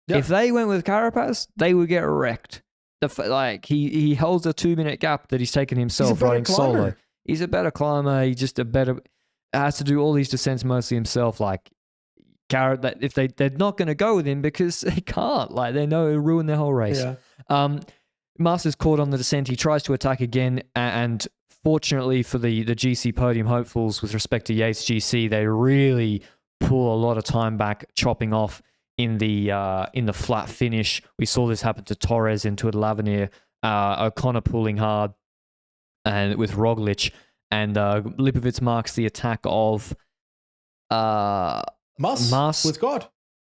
Yep. If they went with Carapaz, they would get wrecked. He holds a 2-minute gap that he's taken himself riding solo. He's a better climber. He's just a better... has to do all these descents mostly himself. Like, if they're not going to go with him because they can't. Like, they know it'll ruin their whole race. Yeah. Master's caught on the descent. He tries to attack again, and fortunately for the GC podium hopefuls with respect to Yates GC, they really pull a lot of time back, chopping off in the flat finish. We saw this happen to Torres in Tour de l'Avenir. O'Connor pulling hard, and with Roglic. And Lipovic marks the attack of Mas. With God.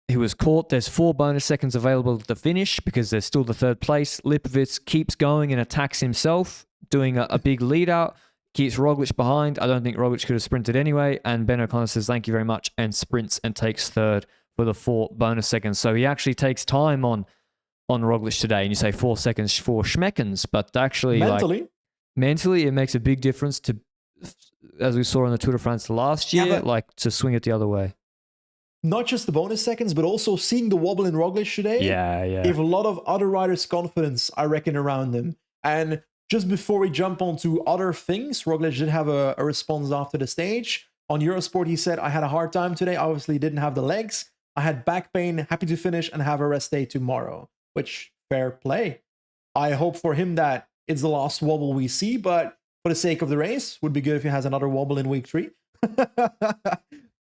He was caught. There's 4 bonus seconds available at the finish because there's still the 3rd place. Lipovic keeps going and attacks himself, doing a big lead out. Keeps Roglic behind. I don't think Roglic could have sprinted anyway. And Ben O'Connor says, thank you very much, and sprints and takes 3rd for the 4 bonus seconds. So he actually takes time on Roglic today. And you say 4 seconds for Schmeckens, but actually... Mentally, it makes a big difference to, as we saw in the Tour de France last year, to swing it the other way. Not just the bonus seconds, but also seeing the wobble in Roglic today. Yeah. Gave a lot of other riders confidence, I reckon, around them. And just before we jump onto other things, Roglic did have a response after the stage. On Eurosport, he said, I had a hard time today. Obviously, didn't have the legs. I had back pain, happy to finish and have a rest day tomorrow, which fair play. I hope for him that it's the last wobble we see, but for the sake of the race, would be good if he has another wobble in week 3.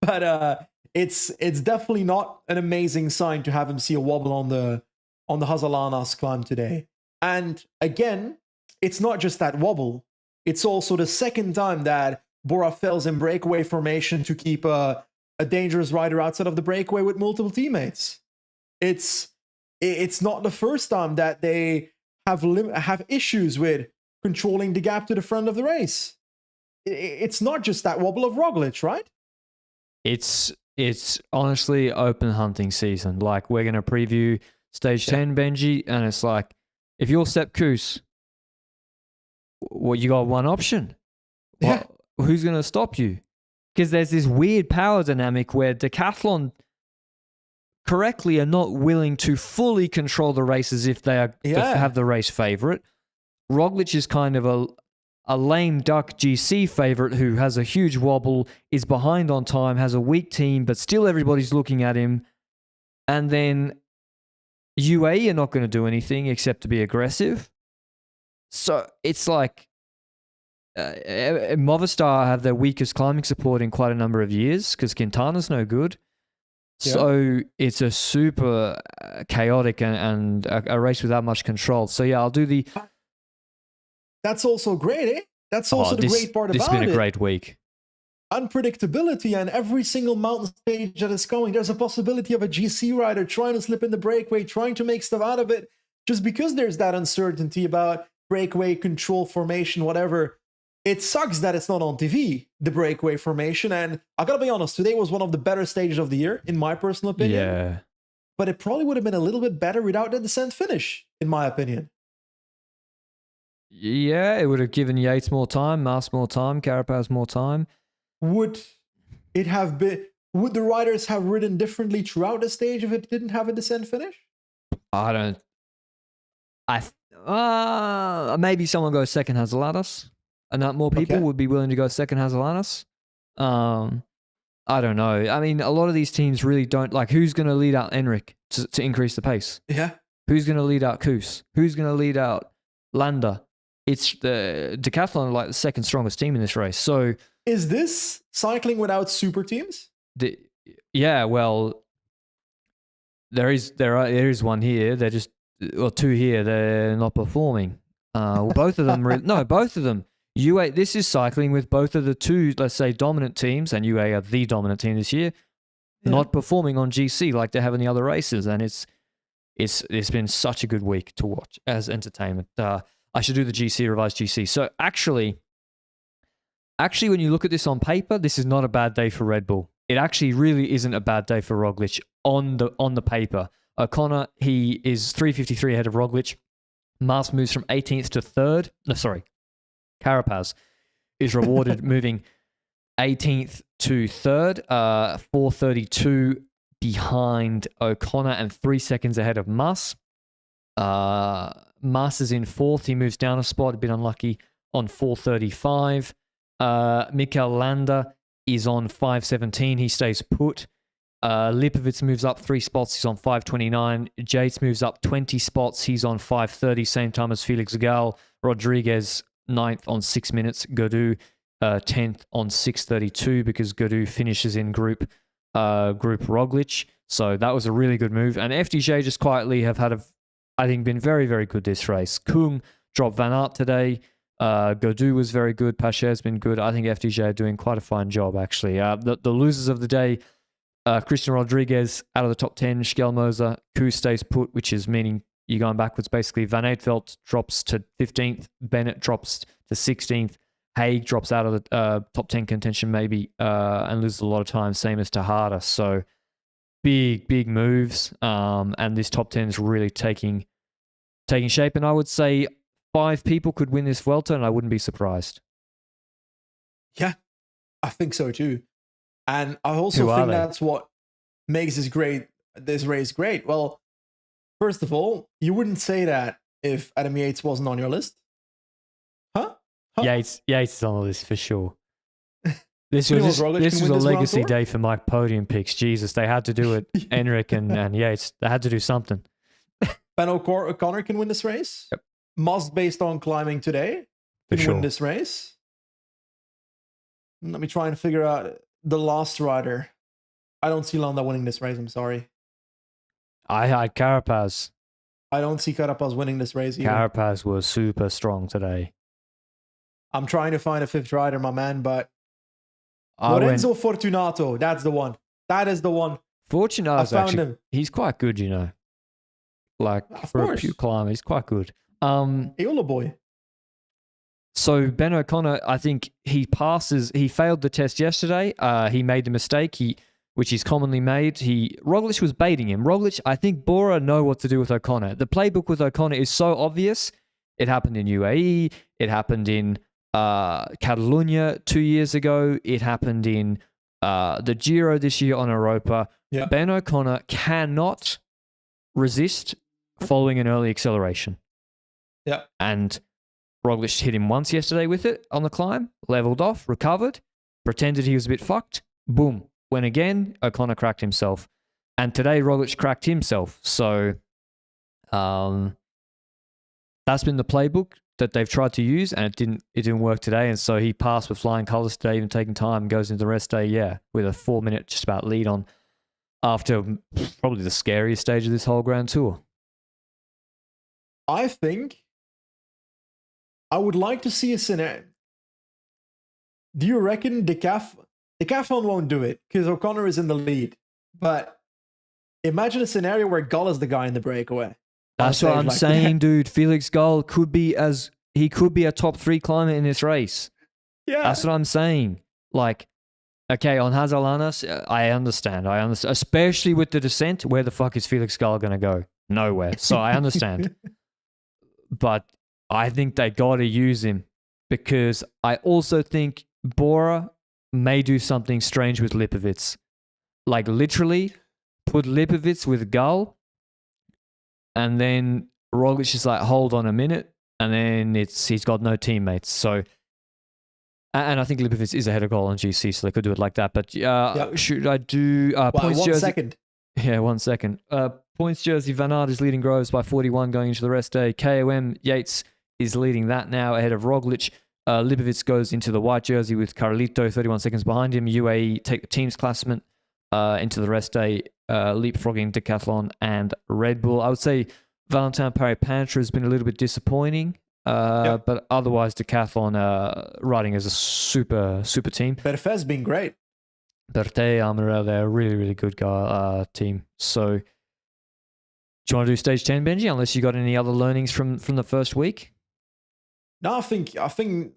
But it's definitely not an amazing sign to have him see a wobble on the Hazalanas climb today. And again, it's not just that wobble. It's also the second time that Bora fails in breakaway formation to keep a dangerous rider outside of the breakaway with multiple teammates. It's not the first time that they have issues with controlling the gap to the front of the race. It's not just that wobble of Roglic, right? It's honestly open hunting season. Like, we're going to preview stage 10, Benji, and it's like, if you're Sepp Kuss, well, you got one option. Well, who's going to stop you? Because there's this weird power dynamic where Decathlon correctly are not willing to fully control the races if they have the race favorite. Roglic is kind of a lame duck GC favorite who has a huge wobble, is behind on time, has a weak team, but still everybody's looking at him. And then UAE are not going to do anything except to be aggressive. So it's like Movistar have their weakest climbing support in quite a number of years because Quintana's no good. Yeah. So it's a super chaotic and a race without much control. So yeah, I'll do the... That's also great, eh? That's also the great part about it. This has been a great week. Unpredictability, and every single mountain stage that is going, there's a possibility of a GC rider trying to slip in the breakaway, trying to make stuff out of it, just because there's that uncertainty about breakaway control formation, whatever. It sucks that it's not on TV, the breakaway formation, and I gotta be honest, today was one of the better stages of the year, in my personal opinion. Yeah. But it probably would have been a little bit better without the descent finish, in my opinion. Yeah, it would have given Yates more time, Mas more time, Carapaz more time. Would the riders have ridden differently throughout the stage if it didn't have a descent finish? Maybe someone goes second Hazalanas, and that more people would be willing to go second Hazalanas. I don't know. I mean, a lot of these teams really don't, like, who's going to lead out Enric to increase the pace? Yeah. Who's going to lead out Kuss? Who's going to lead out Landa? It's the Decathlon are like the second strongest team in this race. So is this cycling without super teams? Yeah, well, there is one here. They're just, or two here. They're not performing. Both of them. Both of them. UA. This is cycling with both of the two, let's say, dominant teams, and UA are the dominant team this year, not performing on GC like they have in the other races, and it's been such a good week to watch as entertainment. I should do the GC, revised GC. So actually, when you look at this on paper, this is not a bad day for Red Bull. It actually really isn't a bad day for Roglic on the paper. O'Connor, he is 3:53 ahead of Roglic. Mas moves from 18th to 3rd. No, sorry. Carapaz is rewarded moving 18th to 3rd, 4:32 behind O'Connor and 3 seconds ahead of Mas. Mas is in 4th. He moves down a spot, a bit unlucky, on 4:35. Mikel Landa is on 5:17. He stays put. Lipovitz moves up 3 spots. He's on 5:29. Yates moves up 20 spots. He's on 5:30, same time as Felix Gal. Rodriguez 9th on 6 minutes. Gaudu 10th on 6:32 because Gaudu finishes in group Roglic. So that was a really good move. And FDJ just quietly have had I think been very, very good this race. Kung dropped Van Aert today. Gaudu was very good. Pacher's been good. I think FDJ are doing quite a fine job, actually. The losers of the day, Christian Rodriguez out of the top 10, Schelmoser, Kuss stays put, which is meaning you're going backwards, basically. Van Eytveld drops to 15th. Bennett drops to 16th. Haig drops out of the top 10 contention, maybe, and loses a lot of time, same as Tejada. So big moves. And this top 10 is really taking shape. And I would say 5 people could win this Vuelta, and I wouldn't be surprised. Yeah, I think so too. And I also think that's what makes this race great. Well, first of all, you wouldn't say that if Adam Yates wasn't on your list. Yates is on the list for sure. This Pretty was much Roglic this can was win a this Grand legacy Tour? day for Mike podium picks. Jesus, they had to do it. Enric and Yates, they had to do something. Ben O'Connor can win this race. Yep. Moss, based on climbing today, For can sure. win this race. Let me try and figure out the last rider. I don't see Landa winning this race. I'm sorry. I had Carapaz. I don't see Carapaz winning this race either. Carapaz was super strong today. I'm trying to find a fifth rider, my man, but I Lorenzo Fortunato, that's the one. That is the one. Fortunato's I found actually him. he's quite good, you know. Like Of for course. a pure climber, he's quite good. Eola boy. So Ben O'Connor, I think he failed the test yesterday. He made the mistake, which he's commonly made. Roglic was baiting him. Roglic, I think Bora know what to do with O'Connor. The playbook with O'Connor is so obvious. It happened in UAE. It happened in Catalunya 2 years ago. It happened in the Giro this year on Europa. Yeah. Ben O'Connor cannot resist following an early acceleration. Yeah. And Roglic hit him once yesterday with it on the climb, leveled off, recovered, pretended he was a bit fucked, boom. Went again, O'Connor cracked himself. And today Roglic cracked himself. So that's been the playbook that they've tried to use, and it didn't work today. And so he passed with flying colours today, even taking time, goes into the rest day, with a 4-minute just about lead on after probably the scariest stage of this whole Grand Tour. I think I would like to see a scenario. Do you reckon Decathlon won't do it because O'Connor is in the lead? But imagine a scenario where Gull is the guy in the breakaway. That's what I'm like saying, dude. Felix Gull could be a top 3 climber in this race. Yeah. That's what I'm saying. Like, okay, on Hazalanas, I understand. Especially with the descent, where the fuck is Felix Gull going to go? Nowhere. So I understand. But I think they got to use him because I also think Bora may do something strange with Lipovitz. Like, literally put Lipovitz with Gull, and then Roglic is like, hold on a minute, and then he's got no teammates. So, and I think Lipovitz is ahead of Gull on GC, so they could do it like that. But should I do points jersey? 1 second. Yeah, 1 second. Points jersey, Van Aert is leading Groves by 41 going into the rest day. KOM, Yates is leading that now ahead of Roglic. Lipovitz goes into the white jersey with Carlito 31 seconds behind him. UAE take the team's classement into the rest day, leapfrogging Decathlon and Red Bull. I would say Valentin Paris-Pantra has been a little bit disappointing, but otherwise Decathlon riding as a super team. Perfet's been great. Berthe, Amarel, they're a really, really good team. So, do you want to do stage 10, Benji, unless you got any other learnings from the first week? No, I think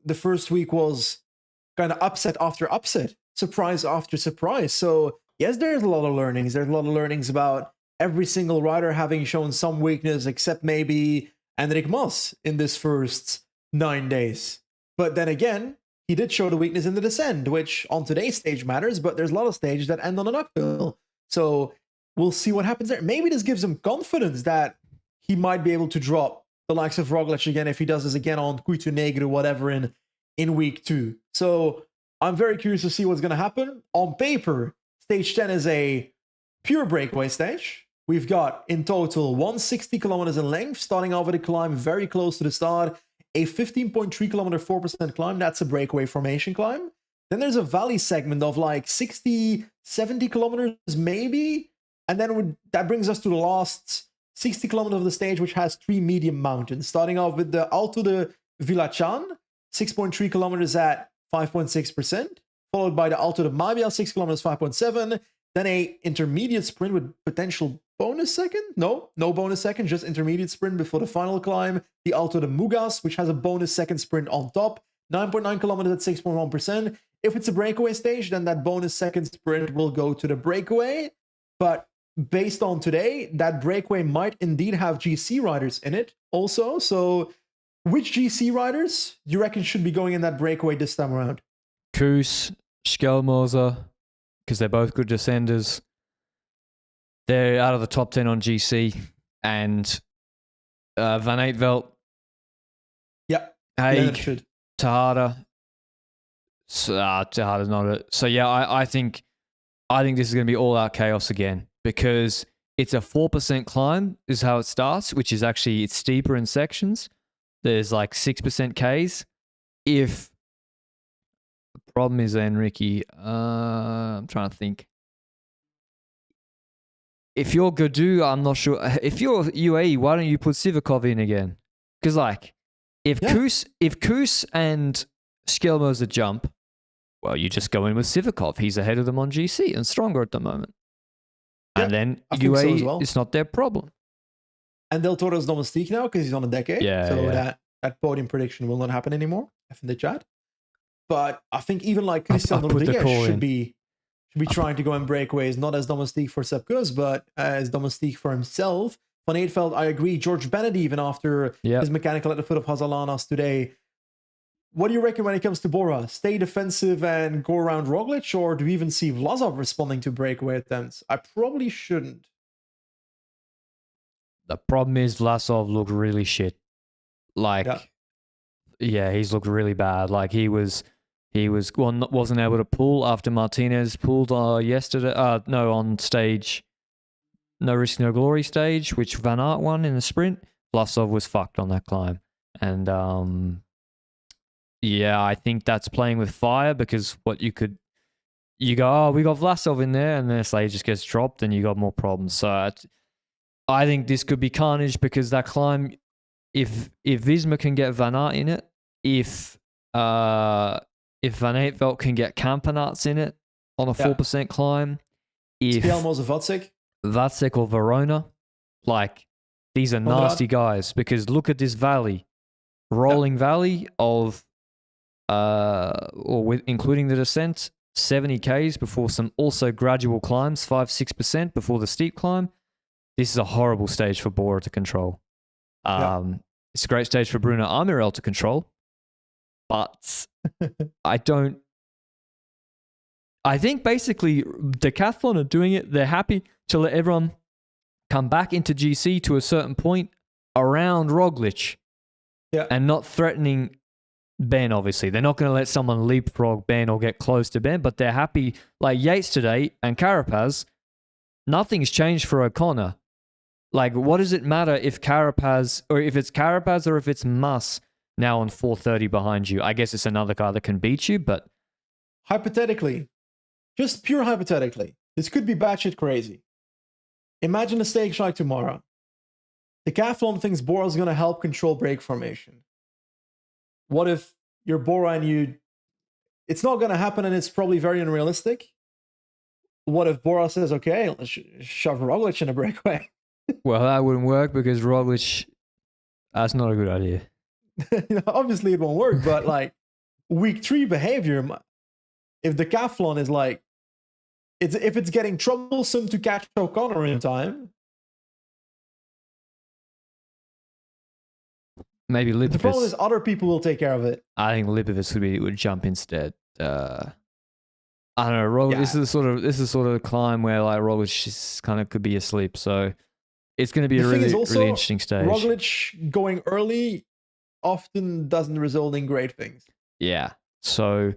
the first week was kind of upset after upset, surprise after surprise. So, yes, there's a lot of learnings. There's a lot of learnings about every single rider having shown some weakness, except maybe Enric Mas in this first 9 days. But then again, he did show the weakness in the descent, which on today's stage matters, but there's a lot of stages that end on an uphill. So we'll see what happens there. Maybe this gives him confidence that he might be able to drop the likes of Roglic again if he does this again on Cuito Negro, whatever, in week 2. So I'm very curious to see what's going to happen. On paper, stage 10 is a pure breakaway stage. We've got in total 160 kilometers in length, starting off with a climb very close to the start, a 15.3 kilometer 4% climb. That's a breakaway formation climb. Then there's a valley segment of like 60, 70 kilometers maybe. And then that brings us to the last 60 kilometers of the stage, which has 3 medium mountains, starting off with the Alto de Villachan, 6.3 kilometers at 5.6%, followed by the Alto de Mabia, 6 kilometers, 5.7%. Then a intermediate sprint with potential bonus second? No bonus second, just intermediate sprint before the final climb. The Alto de Mugas, which has a bonus second sprint on top, 9.9 kilometers at 6.1%. If it's a breakaway stage, then that bonus second sprint will go to the breakaway. But based on today, that breakaway might indeed have GC riders in it also. So which GC riders do you reckon should be going in that breakaway this time around? Koos, Schelmoser, because they're both good descenders. They're out of the top 10 on GC. And Van Eytveld, Yeah, Haig, Tejada. Tejada's not it. So yeah, I think this is going to be all out chaos again because it's a 4% climb is how it starts, which is actually it's steeper in sections. There's like 6% Ks. If the problem is then Ricky, I'm trying to think. If you're Gadu, I'm not sure. If you're UAE, why don't you put Sivakov in again? Because like, if Koos and Skelmo's a jump, well, you just go in with Sivakov. He's ahead of them on GC and stronger at the moment. Yeah, and then I think so UAE, as well. it's not their problem. And Del Toro's domestique now because he's on a decade. Yeah, so yeah. that podium prediction will not happen anymore. F in the chat. But I think even like I'll Christian put the Rodriguez call should in. be trying to go in breakaways, not as domestique for Sepp Kuss, but as domestique for himself. Van Eetveld, I agree. George Bennett, even after his mechanical at the foot of Hazalanas today. What do you reckon when it comes to Bora? Stay defensive and go around Roglic, or do we even see Vlasov responding to breakaway attempts? I probably shouldn't. The problem is Vlasov looked really shit. Like, yeah, he's looked really bad. Like he wasn't able to pull after Martinez pulled yesterday. On stage, No Risk No Glory stage, which Van Aert won in the sprint. Vlasov was fucked on that climb, and yeah, I think that's playing with fire because you go, oh, we got Vlasov in there, and then Slade just gets dropped, and you got more problems. So I think this could be carnage because that climb, if Visma can get Van Aert in it, if Van Eetveld can get Kampenarts in it on a 4% climb, if Skelmo's Vacek or Verona, like these are nasty guys because look at this valley, rolling valley of including the descent, 70 Ks before some also gradual climbs, 5-6% before the steep climb. This is a horrible stage for Bora to control. It's a great stage for Bruno Amirel to control, but I think basically Decathlon are doing it. They're happy to let everyone come back into GC to a certain point around Roglic and not threatening Ben, obviously. They're not going to let someone leapfrog Ben or get close to Ben, but they're happy. Like Yates today and Carapaz, nothing's changed for O'Connor. Like, what does it matter if it's Carapaz or if it's Mas now on 430 behind you? I guess it's another guy that can beat you, but... Hypothetically, just pure hypothetically, this could be batshit crazy. Imagine a stage like tomorrow. Decathlon thinks Bora's going to help control break formation. What if you're Bora and it's not going to happen and it's probably very unrealistic? What if Bora says, okay, let's shove Roglic in a breakaway? Well, that wouldn't work because Roglic, that's not a good idea. Obviously, it won't work, but like week 3 behavior, if Decathlon is like, if it's getting troublesome to catch O'Connor in time, maybe Lipovic. The problem is other people will take care of it. I think Lipovic would jump instead. I don't know. Roglic, this is sort of the climb where like Roglic just kind of could be asleep. So it's going to be a really interesting stage. Roglic going early often doesn't result in great things. Yeah. So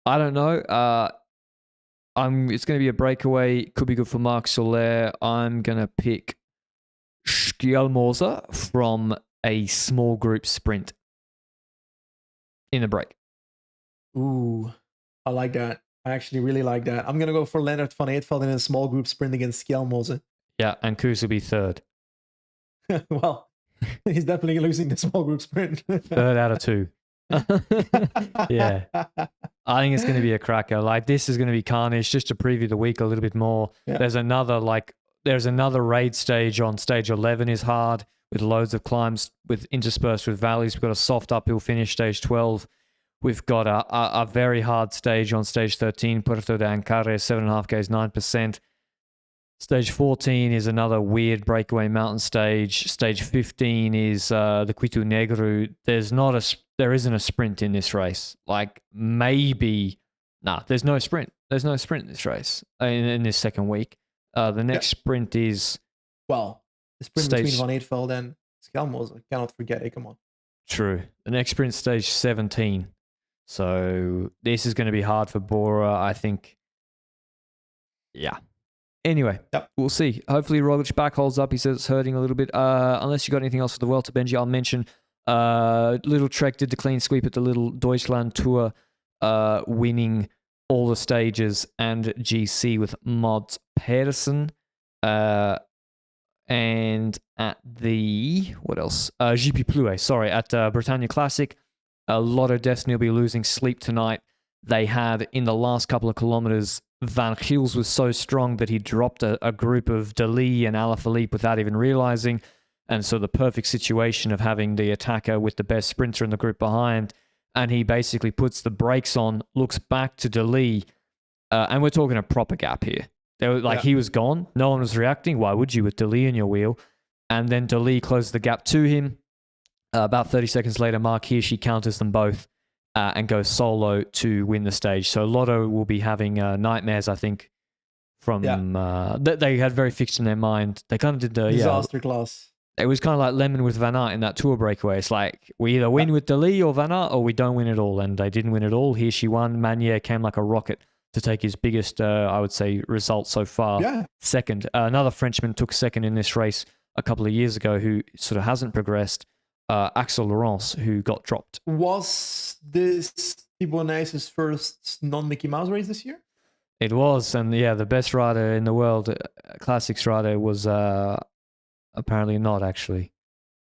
I don't know. It's going to be a breakaway. Could be good for Marc Soler. I'm going to pick Skjelmoser from a small group sprint in the break. Ooh, I like that. I actually really like that. I'm going to go for Leonard van Eetveld in a small group sprint against Skjelmoser. Yeah, and Koos will be third. Well, he's definitely losing the small group sprint. Third out of 2. Yeah. I think it's going to be a cracker. Like, this is going to be carnage. Just to preview the week a little bit more, there's another raid stage on stage 11 is hard with loads of climbs interspersed with valleys. We've got a soft uphill finish, stage 12. We've got a very hard stage on stage 13, Puerto de Ancare, 7.5 Ks, 9%. Stage 14 is another weird breakaway mountain stage. Stage 15 is the Cuito Negro. There isn't a sprint in this race. Like there's no sprint. There's no sprint in this race in this second week. The next sprint is the sprint between Van Eetveld and Skjelmoser. I cannot forget it. Come on. True. The next sprint stage 17. So this is going to be hard for Bora, I think. Yeah. Anyway, we'll see. Hopefully Roglic back holds up. He says it's hurting a little bit. Unless you got anything else for the Vuelta, Benji, I'll mention Little Trek did the clean sweep at the Little Deutschland Tour, winning all the stages and GC with Mads Pedersen. And at the, what else? GP Plouay, sorry, at Britannia Classic. Lotto Destiny will be losing sleep tonight. They had, in the last couple of kilometers, Van Giels was so strong that he dropped a group of Dali and Alaphilippe without even realizing. And so the perfect situation of having the attacker with the best sprinter in the group behind, and he basically puts the brakes on, looks back to Dali, and we're talking a proper gap here. They were, he was gone. No one was reacting. Why would you with Dali in your wheel? And then Dali closed the gap to him. About 30 seconds later, Mark Hirschi counters them both and goes solo to win the stage. So Lotto will be having nightmares, I think, from... they had very fixed in their mind. They kind of did the... Disaster class. It was kind of like Lemon with Van Aert in that Tour breakaway. It's like, we either win with Dali or Van Aert, or we don't win at all. And they didn't win at all. Hirschi won. Manier came like a rocket to take his biggest, I would say, result so far. Yeah. Second. Another Frenchman took second in this race a couple of years ago who sort of hasn't progressed. Axel Laurence, who got dropped. Was this Thibaut Nys's first non-Mickey Mouse race this year? It was, and yeah, the best rider in the world, Classics rider, was apparently not, actually.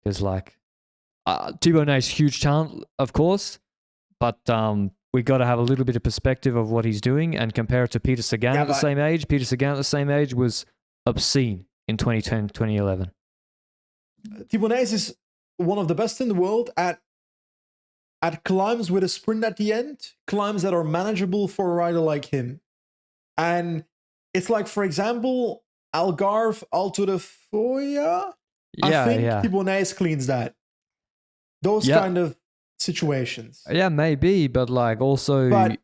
Because, Thibaut Nys, huge talent, of course, but we got to have a little bit of perspective of what he's doing and compare it to Peter Sagan at the same age. Peter Sagan at the same age was obscene in 2010, 2011. Thibaut Nys is one of the best in the world at climbs with a sprint at the end, climbs that are manageable for a rider like him. And it's like, for example, Algarve, Alto de Foya. I think Thibaut Nys cleans that. Those kind of situations. Yeah, maybe, but also... But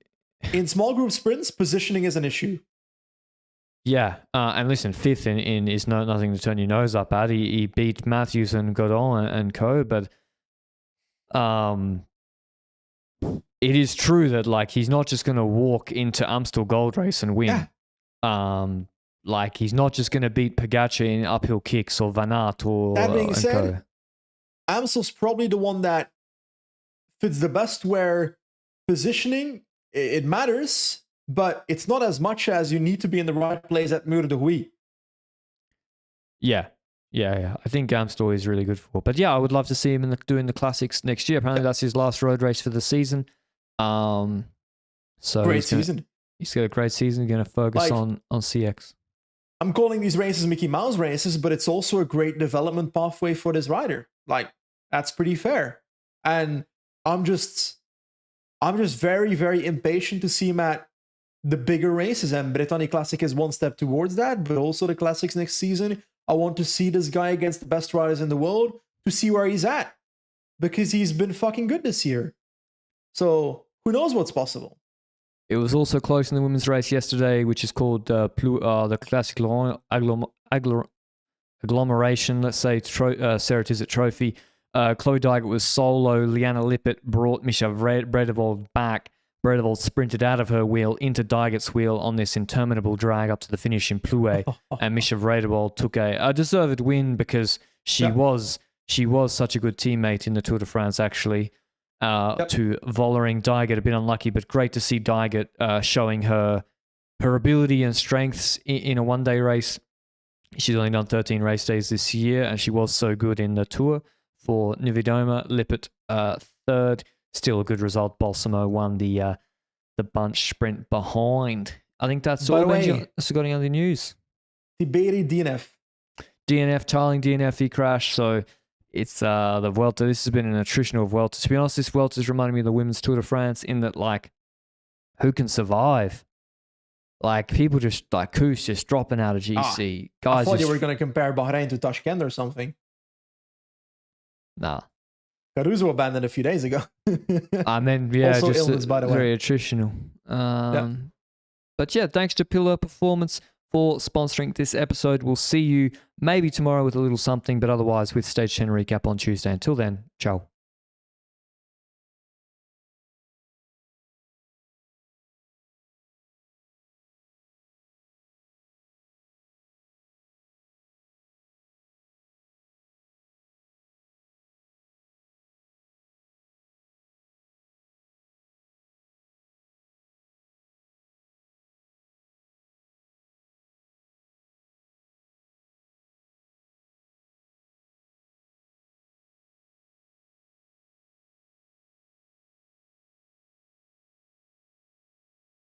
in small group sprints, positioning is an issue. Yeah, and listen, fifth in is nothing to turn your nose up at. He beat Matthews and Godon and co, but it is true that he's not just going to walk into Amstel Gold Race and win. Yeah. He's not just going to beat Pogacar in uphill kicks or Van Aert or that being said, co. Amstel's probably the one that fits the best where positioning, it matters, but it's not as much as you need to be in the right place at Mur de Huy. Yeah. I think Amstel is really good for. But yeah, I would love to see him doing the Classics next year. Apparently that's his last road race for the season. So great season. He's got a great season. Going to focus on CX. I'm calling these races Mickey Mouse races, but it's also a great development pathway for this rider. That's pretty fair. And I'm just very, very impatient to see him at the bigger races, and Britannia Classic is one step towards that, but also the Classics next season. I want to see this guy against the best riders in the world to see where he's at, because he's been fucking good this year. So who knows what's possible? It was also close in the women's race yesterday, which is called the Classic Agglomeration, let's say, Sarah Tizet Trophy. Chloe Dygert was solo. Liana Lippert brought Misha Bredevold back. Bredevold sprinted out of her wheel into Dygert's wheel on this interminable drag up to the finish in Plouay. And Misha Bredevold took a deserved win because she was such a good teammate in the Tour de France, actually, to Vollering. Dygert a bit unlucky, but great to see Dygert showing her ability and strengths in a one-day race. She's only done 13 race days this year, and she was so good in the Tour. For Nivedoma, Lippert third. Still a good result. Balsamo won the bunch sprint behind. I think that's all. Benji, got any other news? Tiberi DNF, Tarling DNF, he crashed. So it's the Vuelta. This has been an attritional Vuelta. To be honest, this Vuelta is reminding me of the women's Tour de France in that, who can survive? People just, Koos just dropping out of GC. Guys, I thought you were going to compare Bahrain to Tashkent or something. Nah. Caruso abandoned a few days ago. And then, also just illness, by the way. Very attritional. But yeah, thanks to Pillar Performance for sponsoring this episode. We'll see you maybe tomorrow with a little something, but otherwise with Stage 10 recap on Tuesday. Until then, ciao.